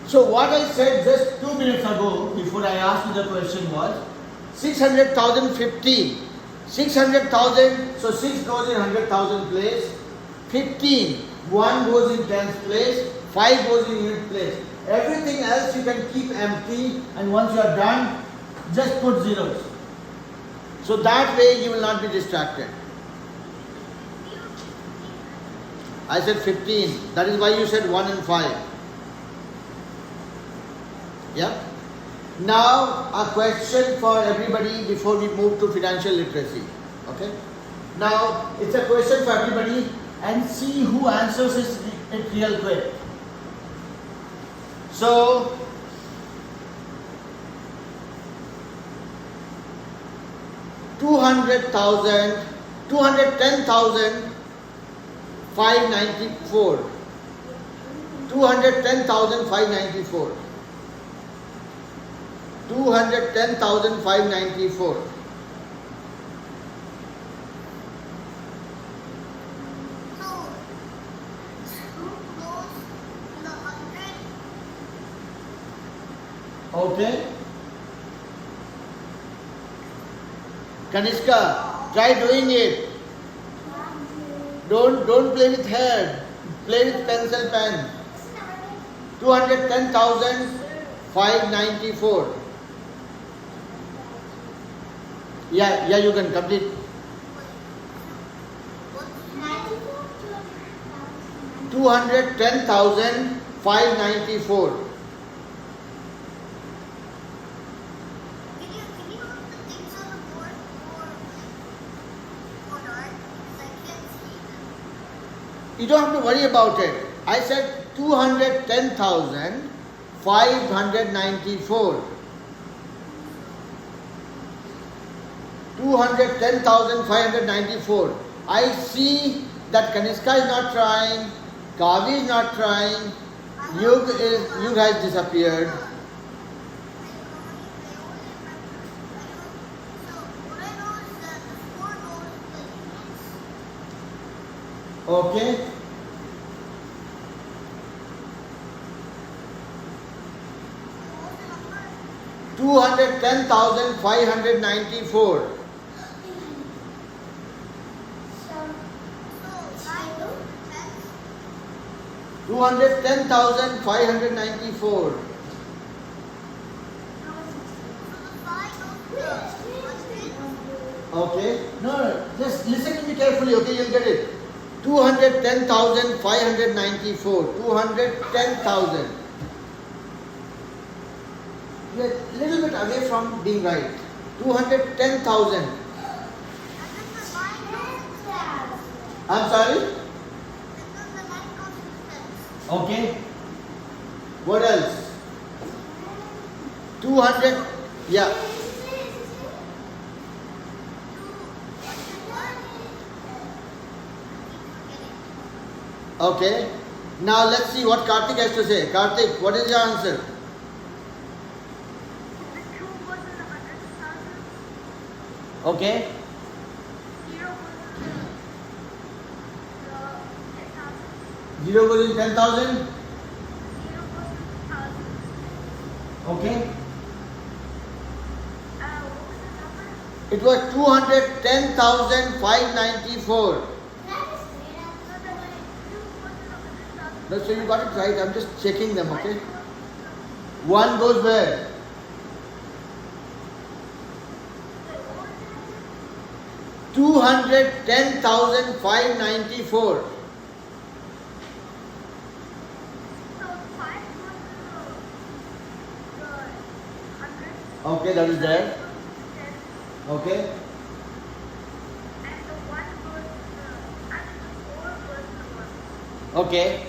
[SPEAKER 1] so what I said just 2 minutes ago, before I asked you the question was, 600,015. 600,000, so 6 goes in 100,000 place. 15, 1 goes in 10th place. 5 goes in unit place. Everything else you can keep empty, and once you are done, just put zeros. So that way you will not be distracted. I said 15. That is why you said 1 and 5. Yeah? Now a question for everybody before we move to financial literacy. Okay? Now it's a question for everybody and see who answers it real quick. So, $210,594. 210,594. 210,594.
[SPEAKER 2] So, who goes in the 100?
[SPEAKER 1] Okay. Kanishka, try doing it. Don't play with head. Play with pencil pen. 210,594. Yeah, you can complete. 210,594.
[SPEAKER 2] Can you put the things on the board or dark? Because I can't see them.
[SPEAKER 1] You don't have to worry about it. I said 210,594. 210,594. I see that Kanishka is not trying, Kavi is not trying, Yug has disappeared.
[SPEAKER 2] So what I know is that the 4 goes like this.
[SPEAKER 1] Okay.
[SPEAKER 2] So what's the number?
[SPEAKER 1] 210,594.
[SPEAKER 2] So 5 goes 10.
[SPEAKER 1] 210,594.
[SPEAKER 2] So the 5 goes to 100.
[SPEAKER 1] Okay. No, just listen to me carefully, okay? You'll get it. 210,594. 210,000. You're a little bit away from being right. 210,000.
[SPEAKER 2] And then the 9 goes to 10.
[SPEAKER 1] I'm sorry?
[SPEAKER 2] And then the 9 goes to 10.
[SPEAKER 1] Okay. What else? 200. Yeah. Okay. Now let's see what Karthik has to say. Karthik, what is your answer? Okay. 0 goes in 10,000. Okay. It was 210,594. No, so you got it right. I'm just checking them, okay? 1 goes where? $210,594. Okay, that is there. Okay. Okay.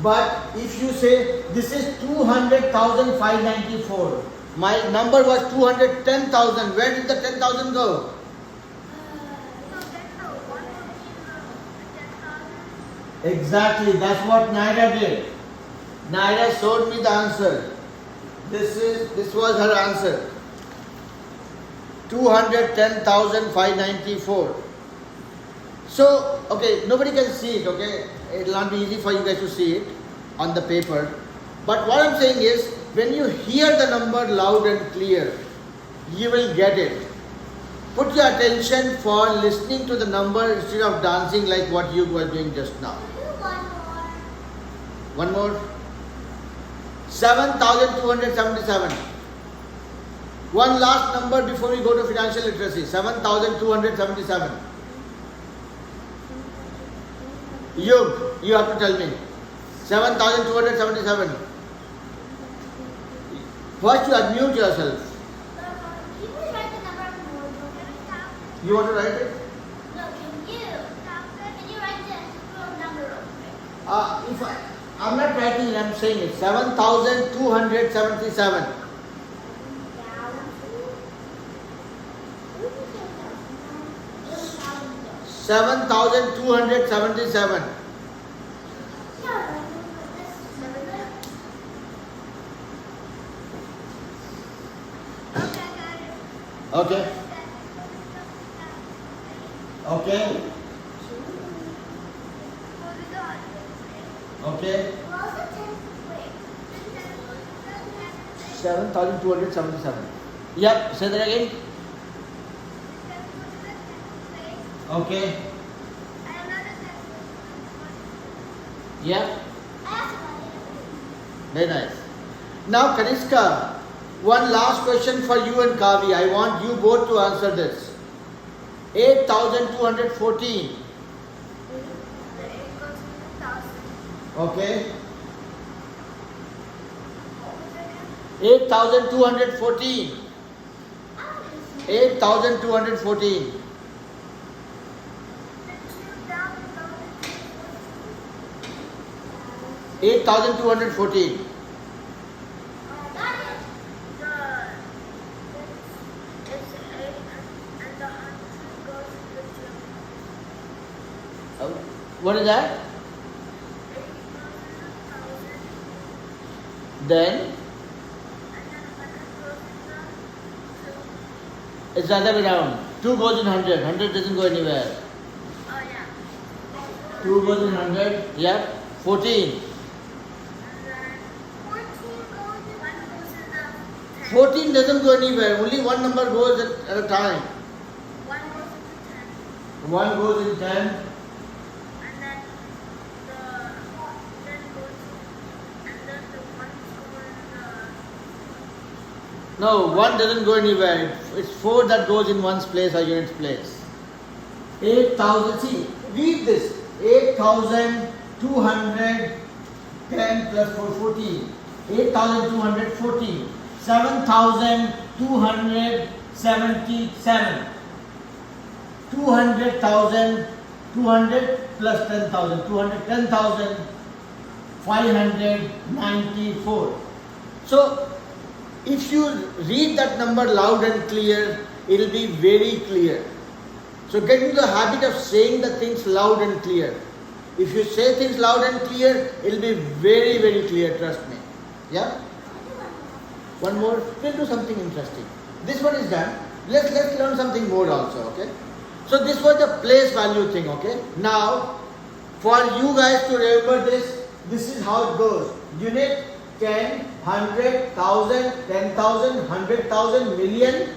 [SPEAKER 1] But if you say this is 200,594, my number was 210,000. Where did the 10,000 go? Exactly, that's what Naira did. Naira showed me the answer. This was her answer. 210,594. So, okay, nobody can see it, okay? It will not be easy for you guys to see it on the paper. But what I'm saying is, when you hear the number loud and clear, you will get it. Put your attention for listening to the number instead of dancing like what you were doing just now. One more. 7,277. One last number before we go to financial literacy. 7,277. You have to tell me. 7,277. First you unmute yourself. You want to write it? I'm not writing it, I'm saying it. 7,277. 7,277. Okay. Okay. Okay. 7,277. Yep, say that again. Okay. Yeah. Very nice. Now, Kanishka, one last question for you and Kavi. I want you both to answer this. 8,214. Okay. 8,214. 8,214. 8,214.
[SPEAKER 2] That is it's 8 and the 100 goes to the 2.
[SPEAKER 1] What is that?
[SPEAKER 2] 8,000,
[SPEAKER 1] Then
[SPEAKER 2] and then 100 goes to the 2.
[SPEAKER 1] it's the other way around. 2 goes in 100. 100 doesn't go anywhere.
[SPEAKER 2] Oh yeah.
[SPEAKER 1] 2 goes in 100. Yep. 14.
[SPEAKER 2] And then 14 goes in 1 goes in the 10.
[SPEAKER 1] 14 doesn't go anywhere. Only one number goes at a time.
[SPEAKER 2] 1 goes into 10.
[SPEAKER 1] 1 goes in 10.
[SPEAKER 2] And then the 10 goes and then the 1 goes in the
[SPEAKER 1] No, 1 doesn't go anywhere. It's 4 that goes in one's place or unit's place. 8,000. See, read this. 8,210 plus 414. 8,214. 7,277. 200,000. 200 plus 10,000. 210,594. So, if you read that number loud and clear, it will be very clear. So get into the habit of saying the things loud and clear. If you say things loud and clear, it will be very, very clear, trust me. Yeah? One more, we'll do something interesting. This one is done. Let's learn something more also, okay? So this was the place value thing, okay? Now, for you guys to remember this is how it goes. Unit, 10, 100, 1,000, 10,000, 100,000, million,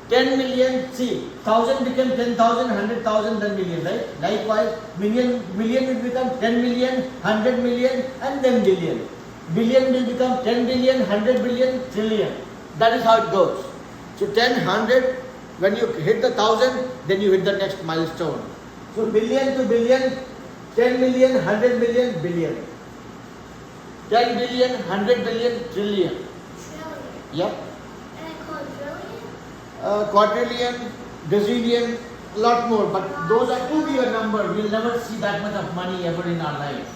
[SPEAKER 1] 10 million. See, 1,000 became 10,000, 100,000, then million, right? Likewise, million will become 10 million, 100 million, and then billion. Billion will become 10 billion, 100 billion, trillion. That is how it goes. So 10, 100, when you hit the 1,000, then you hit the next milestone. So billion to billion, 10 million, 100 million, billion. 10 billion, 100 billion, trillion.
[SPEAKER 2] trillion.
[SPEAKER 1] Yep.
[SPEAKER 2] And I call trillion?
[SPEAKER 1] Quadrillion, gazillion, a lot more. But those are too big a number. We'll never see that much of money ever in our life.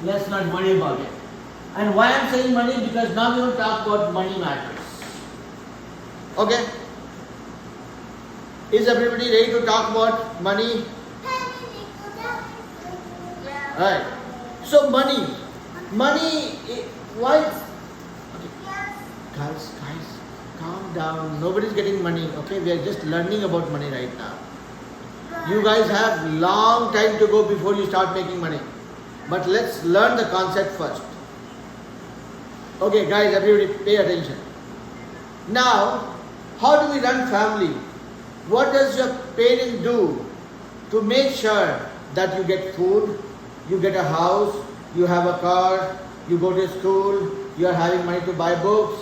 [SPEAKER 1] Let's not worry about it. And why I'm saying money? Because now we will talk about money matters. Okay? Is everybody ready to talk about money?
[SPEAKER 2] Yeah.
[SPEAKER 1] Right. So money. Why? Okay.
[SPEAKER 2] Yes.
[SPEAKER 1] Guys, calm down. Nobody's getting money. Okay, we are just learning about money right now. You guys have long time to go before you start making money. But let's learn the concept first. Okay, guys, everybody pay attention. Now, how do we run family? What does your parent do to make sure that you get food, you get a house, you have a car, you go to school, you are having money to buy books,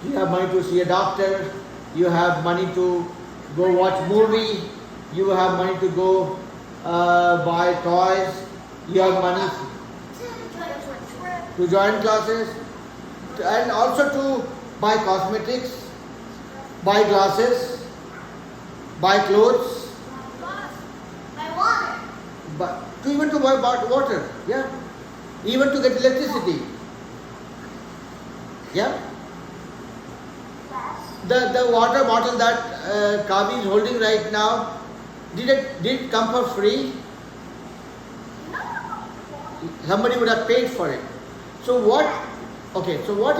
[SPEAKER 1] you have money to see a doctor, you have money to go watch movie, you have money to go buy toys, you have money to join classes, and also to buy cosmetics, buy glasses, buy clothes,
[SPEAKER 2] My water.
[SPEAKER 1] even to buy water, yeah, even to get electricity, yeah.
[SPEAKER 2] Yes.
[SPEAKER 1] The water bottle that Kavi is holding right now, did it come for free?
[SPEAKER 2] No.
[SPEAKER 1] Somebody would have paid for it. So what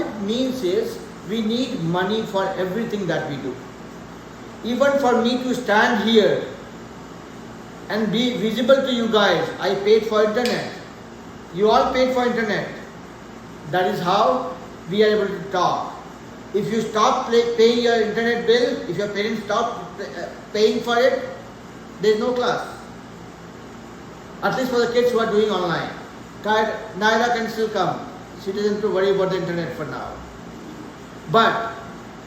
[SPEAKER 1] it means is we need money for everything that we do. Even for me to stand here and be visible to you guys, I paid for internet. You all paid for internet. That is how we are able to talk. If you stop paying your internet bill, if your parents stop paying for it, there is no class. At least for the kids who are doing online. Naira can still come. She doesn't have to worry about the internet for now. But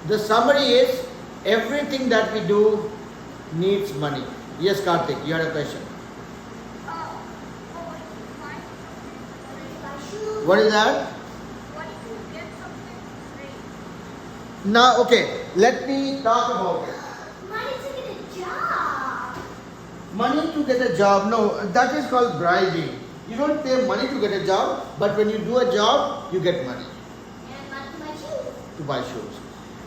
[SPEAKER 1] the summary is, everything that we do needs money. Yes, Karthik, you had a question. What is that?
[SPEAKER 2] What if you get something free?
[SPEAKER 1] Now, okay, let me talk about it.
[SPEAKER 2] Money to get a job.
[SPEAKER 1] Money to get a job, no, that is called bribing. You don't pay money to get a job, but when you do a job, you get money
[SPEAKER 2] And money to my shoes.
[SPEAKER 1] to buy shoes.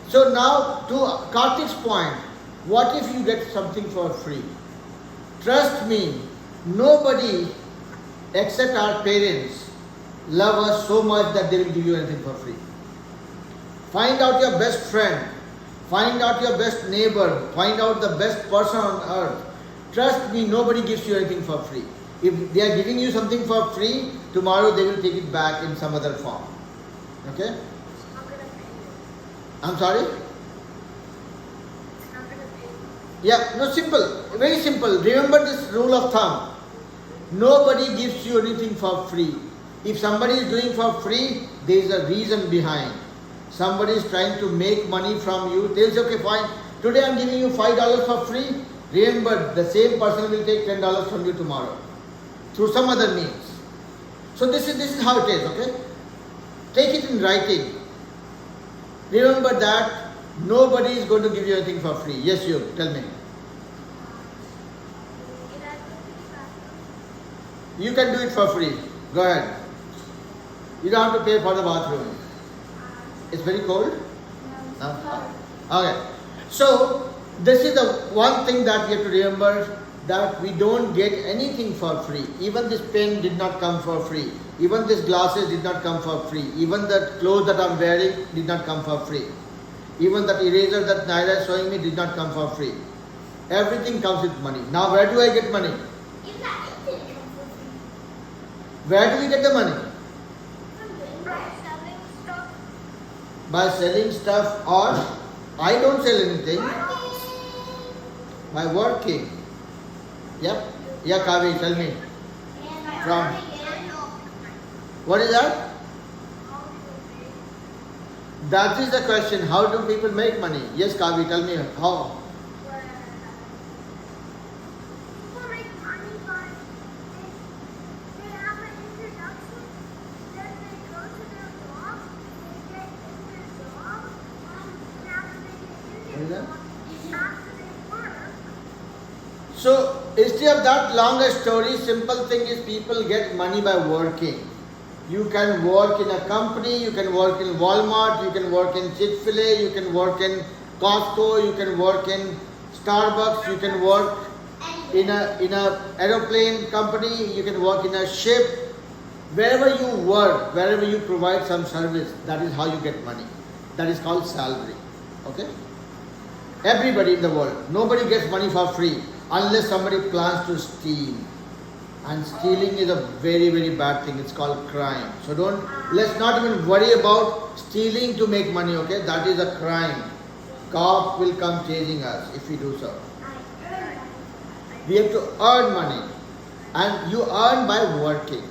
[SPEAKER 1] So now to Karthik's point, what if you get something for free? Trust me, nobody except our parents love us so much that they will give you anything for free. Find out your best friend, find out your best neighbor, find out the best person on earth. Trust me, nobody gives you anything for free. If they are giving you something for free, tomorrow they will take it back in some other form. Okay?
[SPEAKER 2] It's not gonna pay you.
[SPEAKER 1] I'm sorry?
[SPEAKER 2] It's not gonna pay you.
[SPEAKER 1] Yeah, no, simple, very simple. Remember this rule of thumb. Nobody gives you anything for free. If somebody is doing for free, there is a reason behind. Somebody is trying to make money from you. They'll say, okay, fine. Today I'm giving you $5 for free. Remember, the same person will take $10 from you tomorrow through some other means. So this is how it is, okay? Take it in writing. Remember that nobody is going to give you anything for free. Yes, you tell me.
[SPEAKER 2] Did I go to the bathroom?
[SPEAKER 1] You can do it for free. Go ahead. You don't have to pay for the bathroom. It's very cold? No? Okay. So, this is the one thing that we have to remember, that we don't get anything for free. Even this pen did not come for free. Even these glasses did not come for free. Even the clothes that I'm wearing did not come for free. Even that eraser that Naira is showing me did not come for free. Everything comes with money. Now, where do I get money?
[SPEAKER 2] If that didn't come for free.
[SPEAKER 1] Where do we get the money?
[SPEAKER 2] By selling stuff.
[SPEAKER 1] By selling stuff, or I don't sell anything. By working. Yep. Yeah, Kavi, tell me. From- What is that? That is the question. How do people make money? Yes, Kavi, tell me how.
[SPEAKER 2] People make money by they have an introduction, then they go to their job, they get in their job, and after they get in their job, after they work,
[SPEAKER 1] So, instead of that longer story, simple thing is people get money by working. You can work in a company, you can work in Walmart, you can work in Chick-fil-A, you can work in Costco, you can work in Starbucks, you can work in a aeroplane company, you can work in a ship. Wherever you work, wherever you provide some service, that is how you get money. That is called salary. Okay? Everybody in the world, nobody gets money for free unless somebody plans to steal. And stealing is a very, very bad thing. It's called crime. So let's not even worry about stealing to make money, okay? That is a crime. Cop will come chasing us if we do so.
[SPEAKER 2] I earn money.
[SPEAKER 1] We have to earn money. And you earn by working.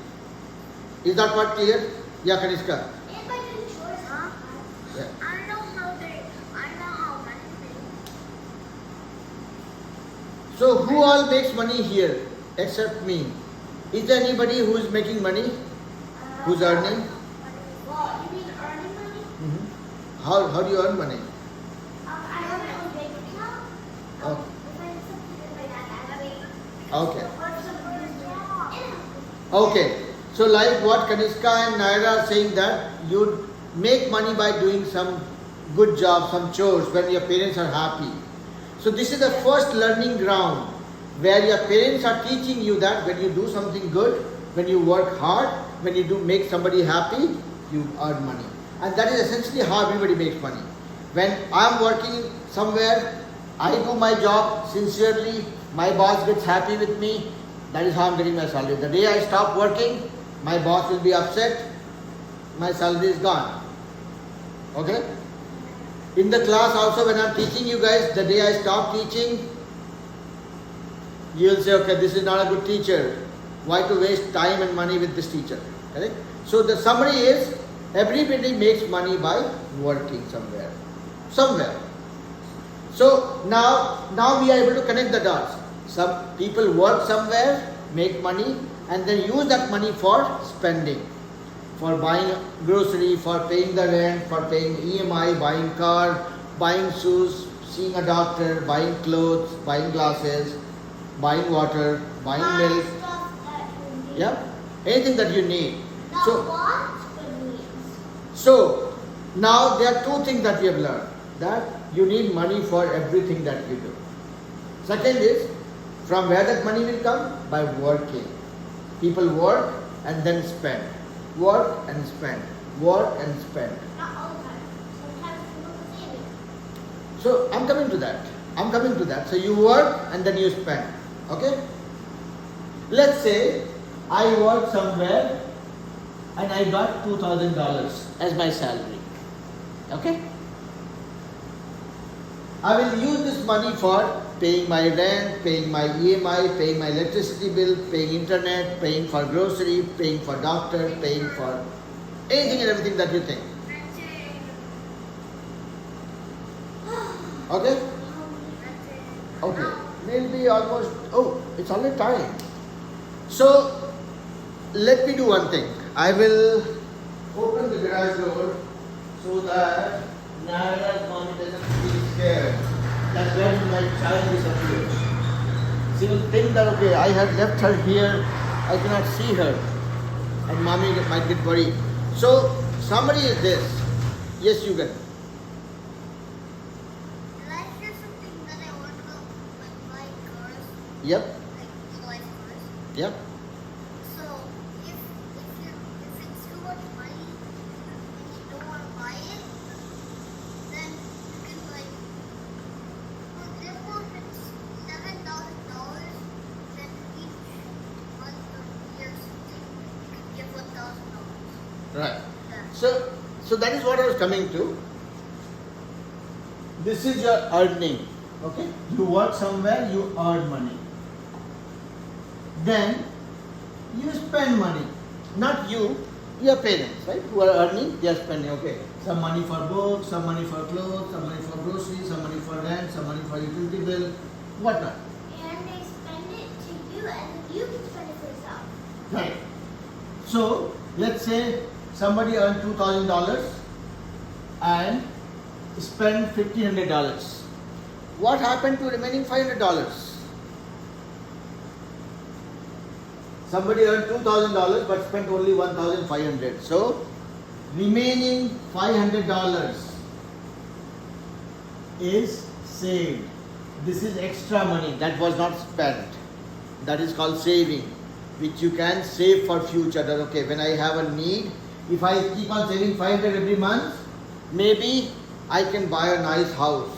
[SPEAKER 1] Is that what clear? Yeah, Kanishka.
[SPEAKER 2] If I do chores,
[SPEAKER 1] Yeah.
[SPEAKER 2] I know how money makes.
[SPEAKER 1] So who all makes money here except me? Is there anybody who is making money? Who's earning?
[SPEAKER 2] Well, you mean earning money?
[SPEAKER 1] How do you earn money?
[SPEAKER 2] I have my own bank account.
[SPEAKER 1] Oh.
[SPEAKER 2] If I do something like that, I have a
[SPEAKER 1] Okay.
[SPEAKER 2] or something.
[SPEAKER 1] Okay. So like what Kanishka and Naira are saying, that you make money by doing some good job, some chores when your parents are happy. So this is the first learning ground where your parents are teaching you that when you do something good, when you work hard, when you do make somebody happy, you earn money. And that is essentially how everybody makes money. When I am working somewhere, I do my job sincerely, my boss gets happy with me, that is how I am getting my salary. The day I stop working, my boss will be upset, my salary is gone. Okay? In the class also, when I am teaching you guys, the day I stop teaching, you will say, okay, this is not a good teacher. Why to waste time and money with this teacher? Correct? So the summary is, everybody makes money by working somewhere. Somewhere. So now we are able to connect the dots. Some people work somewhere, make money, and then use that money for spending. For buying grocery, for paying the rent, for paying EMI, buying car, buying shoes, seeing a doctor, buying clothes, buying glasses, buying water, buying milk.
[SPEAKER 2] Stuff that you need.
[SPEAKER 1] Yeah. anything that you need.
[SPEAKER 2] Not
[SPEAKER 1] So,
[SPEAKER 2] wants, but needs.
[SPEAKER 1] so now there are two things that we have learned. That you need money for everything that you do. Second is, from where that money will come? By working. People work and then spend. Work and spend. Work and spend.
[SPEAKER 2] Not all the time. Sometimes people save it.
[SPEAKER 1] So I'm coming to that. I'm coming to that. So you work and then you spend. Okay? Let's say I work somewhere and I got $2,000 as my salary. Okay? I will use this money for paying my rent, paying my EMI, paying my electricity bill, paying internet, paying for grocery, paying for doctor, paying for anything and everything that you think. Okay? Okay. Maybe almost, oh, it's already time. So, let me do one thing. I will open the garage door so that Nara's mommy doesn't feel scared that when my child disappears. She will think that, okay, I had left her here, I cannot see her, and mommy might get worried. So, summary is this. Yes, you can.
[SPEAKER 2] Can I share something that I want about like cars?
[SPEAKER 1] Yep,
[SPEAKER 2] Like life cars?
[SPEAKER 1] yep.
[SPEAKER 2] So if it's too much money and you don't want to buy it, then you can like, for example, if it's $7,000, then each month or year or something, you can give $1,000.
[SPEAKER 1] Right.
[SPEAKER 2] Yeah.
[SPEAKER 1] So that is what I was coming to. This is your earning. Okay? You work somewhere, you earn money. Then you spend money. Not you, your parents, right? Who are earning, they are spending. Okay. Some money for books, some money for clothes, some money for groceries, some money for rent, some money for utility bill, whatnot.
[SPEAKER 2] And they spend it to you, and then you can spend it for yourself.
[SPEAKER 1] Right. So let's say somebody earned $2,000 and spent $1,500. What happened to remaining $500? Somebody earned $2,000 but spent only $1,500. So remaining $500 is saved. This is extra money that was not spent. That is called saving, which you can save for future. That okay, when I have a need, if I keep on saving 500 every month, maybe I can buy a nice house.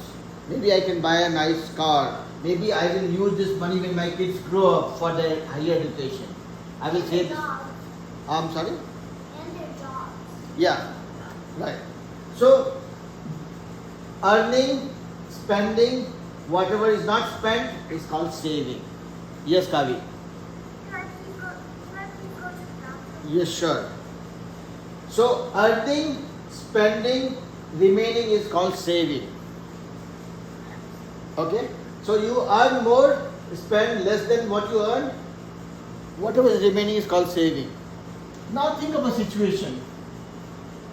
[SPEAKER 1] Maybe I can buy a nice car. Maybe I will use this money when my kids grow up for their higher education. I will
[SPEAKER 2] And
[SPEAKER 1] save.
[SPEAKER 2] their jobs.
[SPEAKER 1] I'm sorry?
[SPEAKER 2] And their jobs.
[SPEAKER 1] Yeah, right. So, earning, spending, whatever is not spent is called saving. Yes, Kavi?
[SPEAKER 2] Can I please go to the doctor?
[SPEAKER 1] Yes, sure. So, earning, spending, remaining is called saving. Okay? So, you earn more, spend less than what you earn. Whatever is remaining is called saving. Now, think of a situation.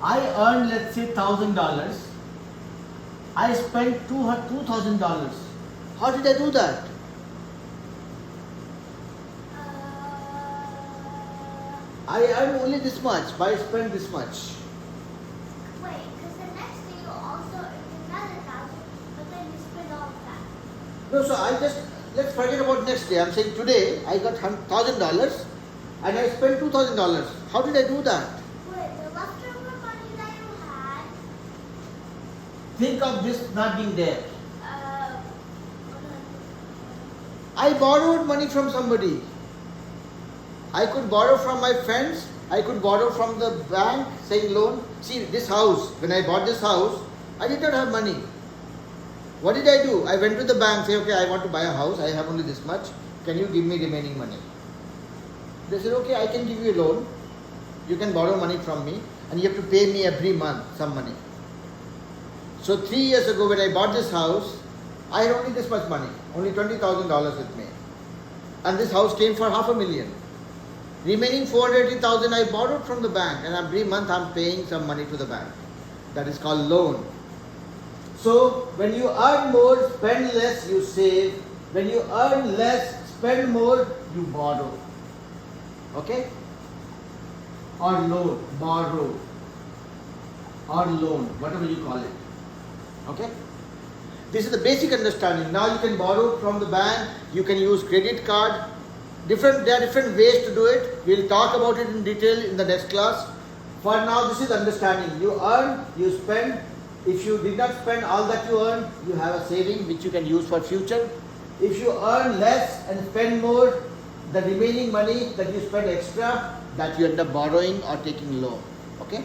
[SPEAKER 1] I earned, let's say, $1,000. I spent $2,000. How did I do that? I earn only this much, but I spend this much.
[SPEAKER 2] Wait, because the next day you'll also earn another 1,000, but then you spend all of that.
[SPEAKER 1] No, so I just, let's forget about next day. I'm saying today I got $1,000 and I spent $2,000. How did I do that?
[SPEAKER 2] Wait, the leftover money that you had,
[SPEAKER 1] Think of this not being there.
[SPEAKER 2] uh,
[SPEAKER 1] I borrowed money from somebody. I could borrow from my friends. I could borrow from the bank saying loan. See, this house, when I bought this house, I did not have money. What did I do? I went to the bank, say, okay, I want to buy a house. I have only this much. Can you give me remaining money? They said, okay, I can give you a loan. You can borrow money from me and you have to pay me every month some money. So 3 years ago when I bought this house, I had only this much money, only $20,000 with me. And this house came for $500,000. Remaining $480,000 I borrowed from the bank and every month I'm paying some money to the bank. That is called loan. So when you earn more, spend less, you save. When you earn less, spend more, you borrow. Okay? or loan, borrow or loan, whatever you call it. Okay? This is the basic understanding. Now you can borrow from the bank, you can use credit card. There are different ways to do it. We'll talk about it in detail in the next class. For now, this is understanding. You earn, you spend. If you did not spend all that you earn, you have a saving which you can use for future. If you earn less and spend more, the remaining money that you spend extra, that you end up borrowing or taking loan. Okay?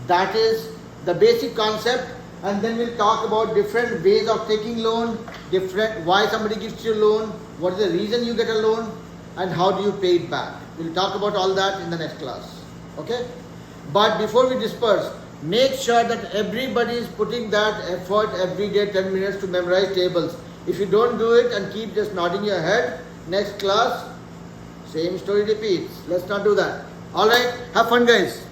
[SPEAKER 1] That is the basic concept. And then we'll talk about different ways of taking loan, why somebody gives you a loan, what is the reason you get a loan, and how do you pay it back. We'll talk about all that in the next class. Okay? But before we disperse, make sure that everybody is putting that effort every day, 10 minutes to memorize tables. If you don't do it and keep just nodding your head, next class, same story repeats. Let's not do that. Alright, have fun guys.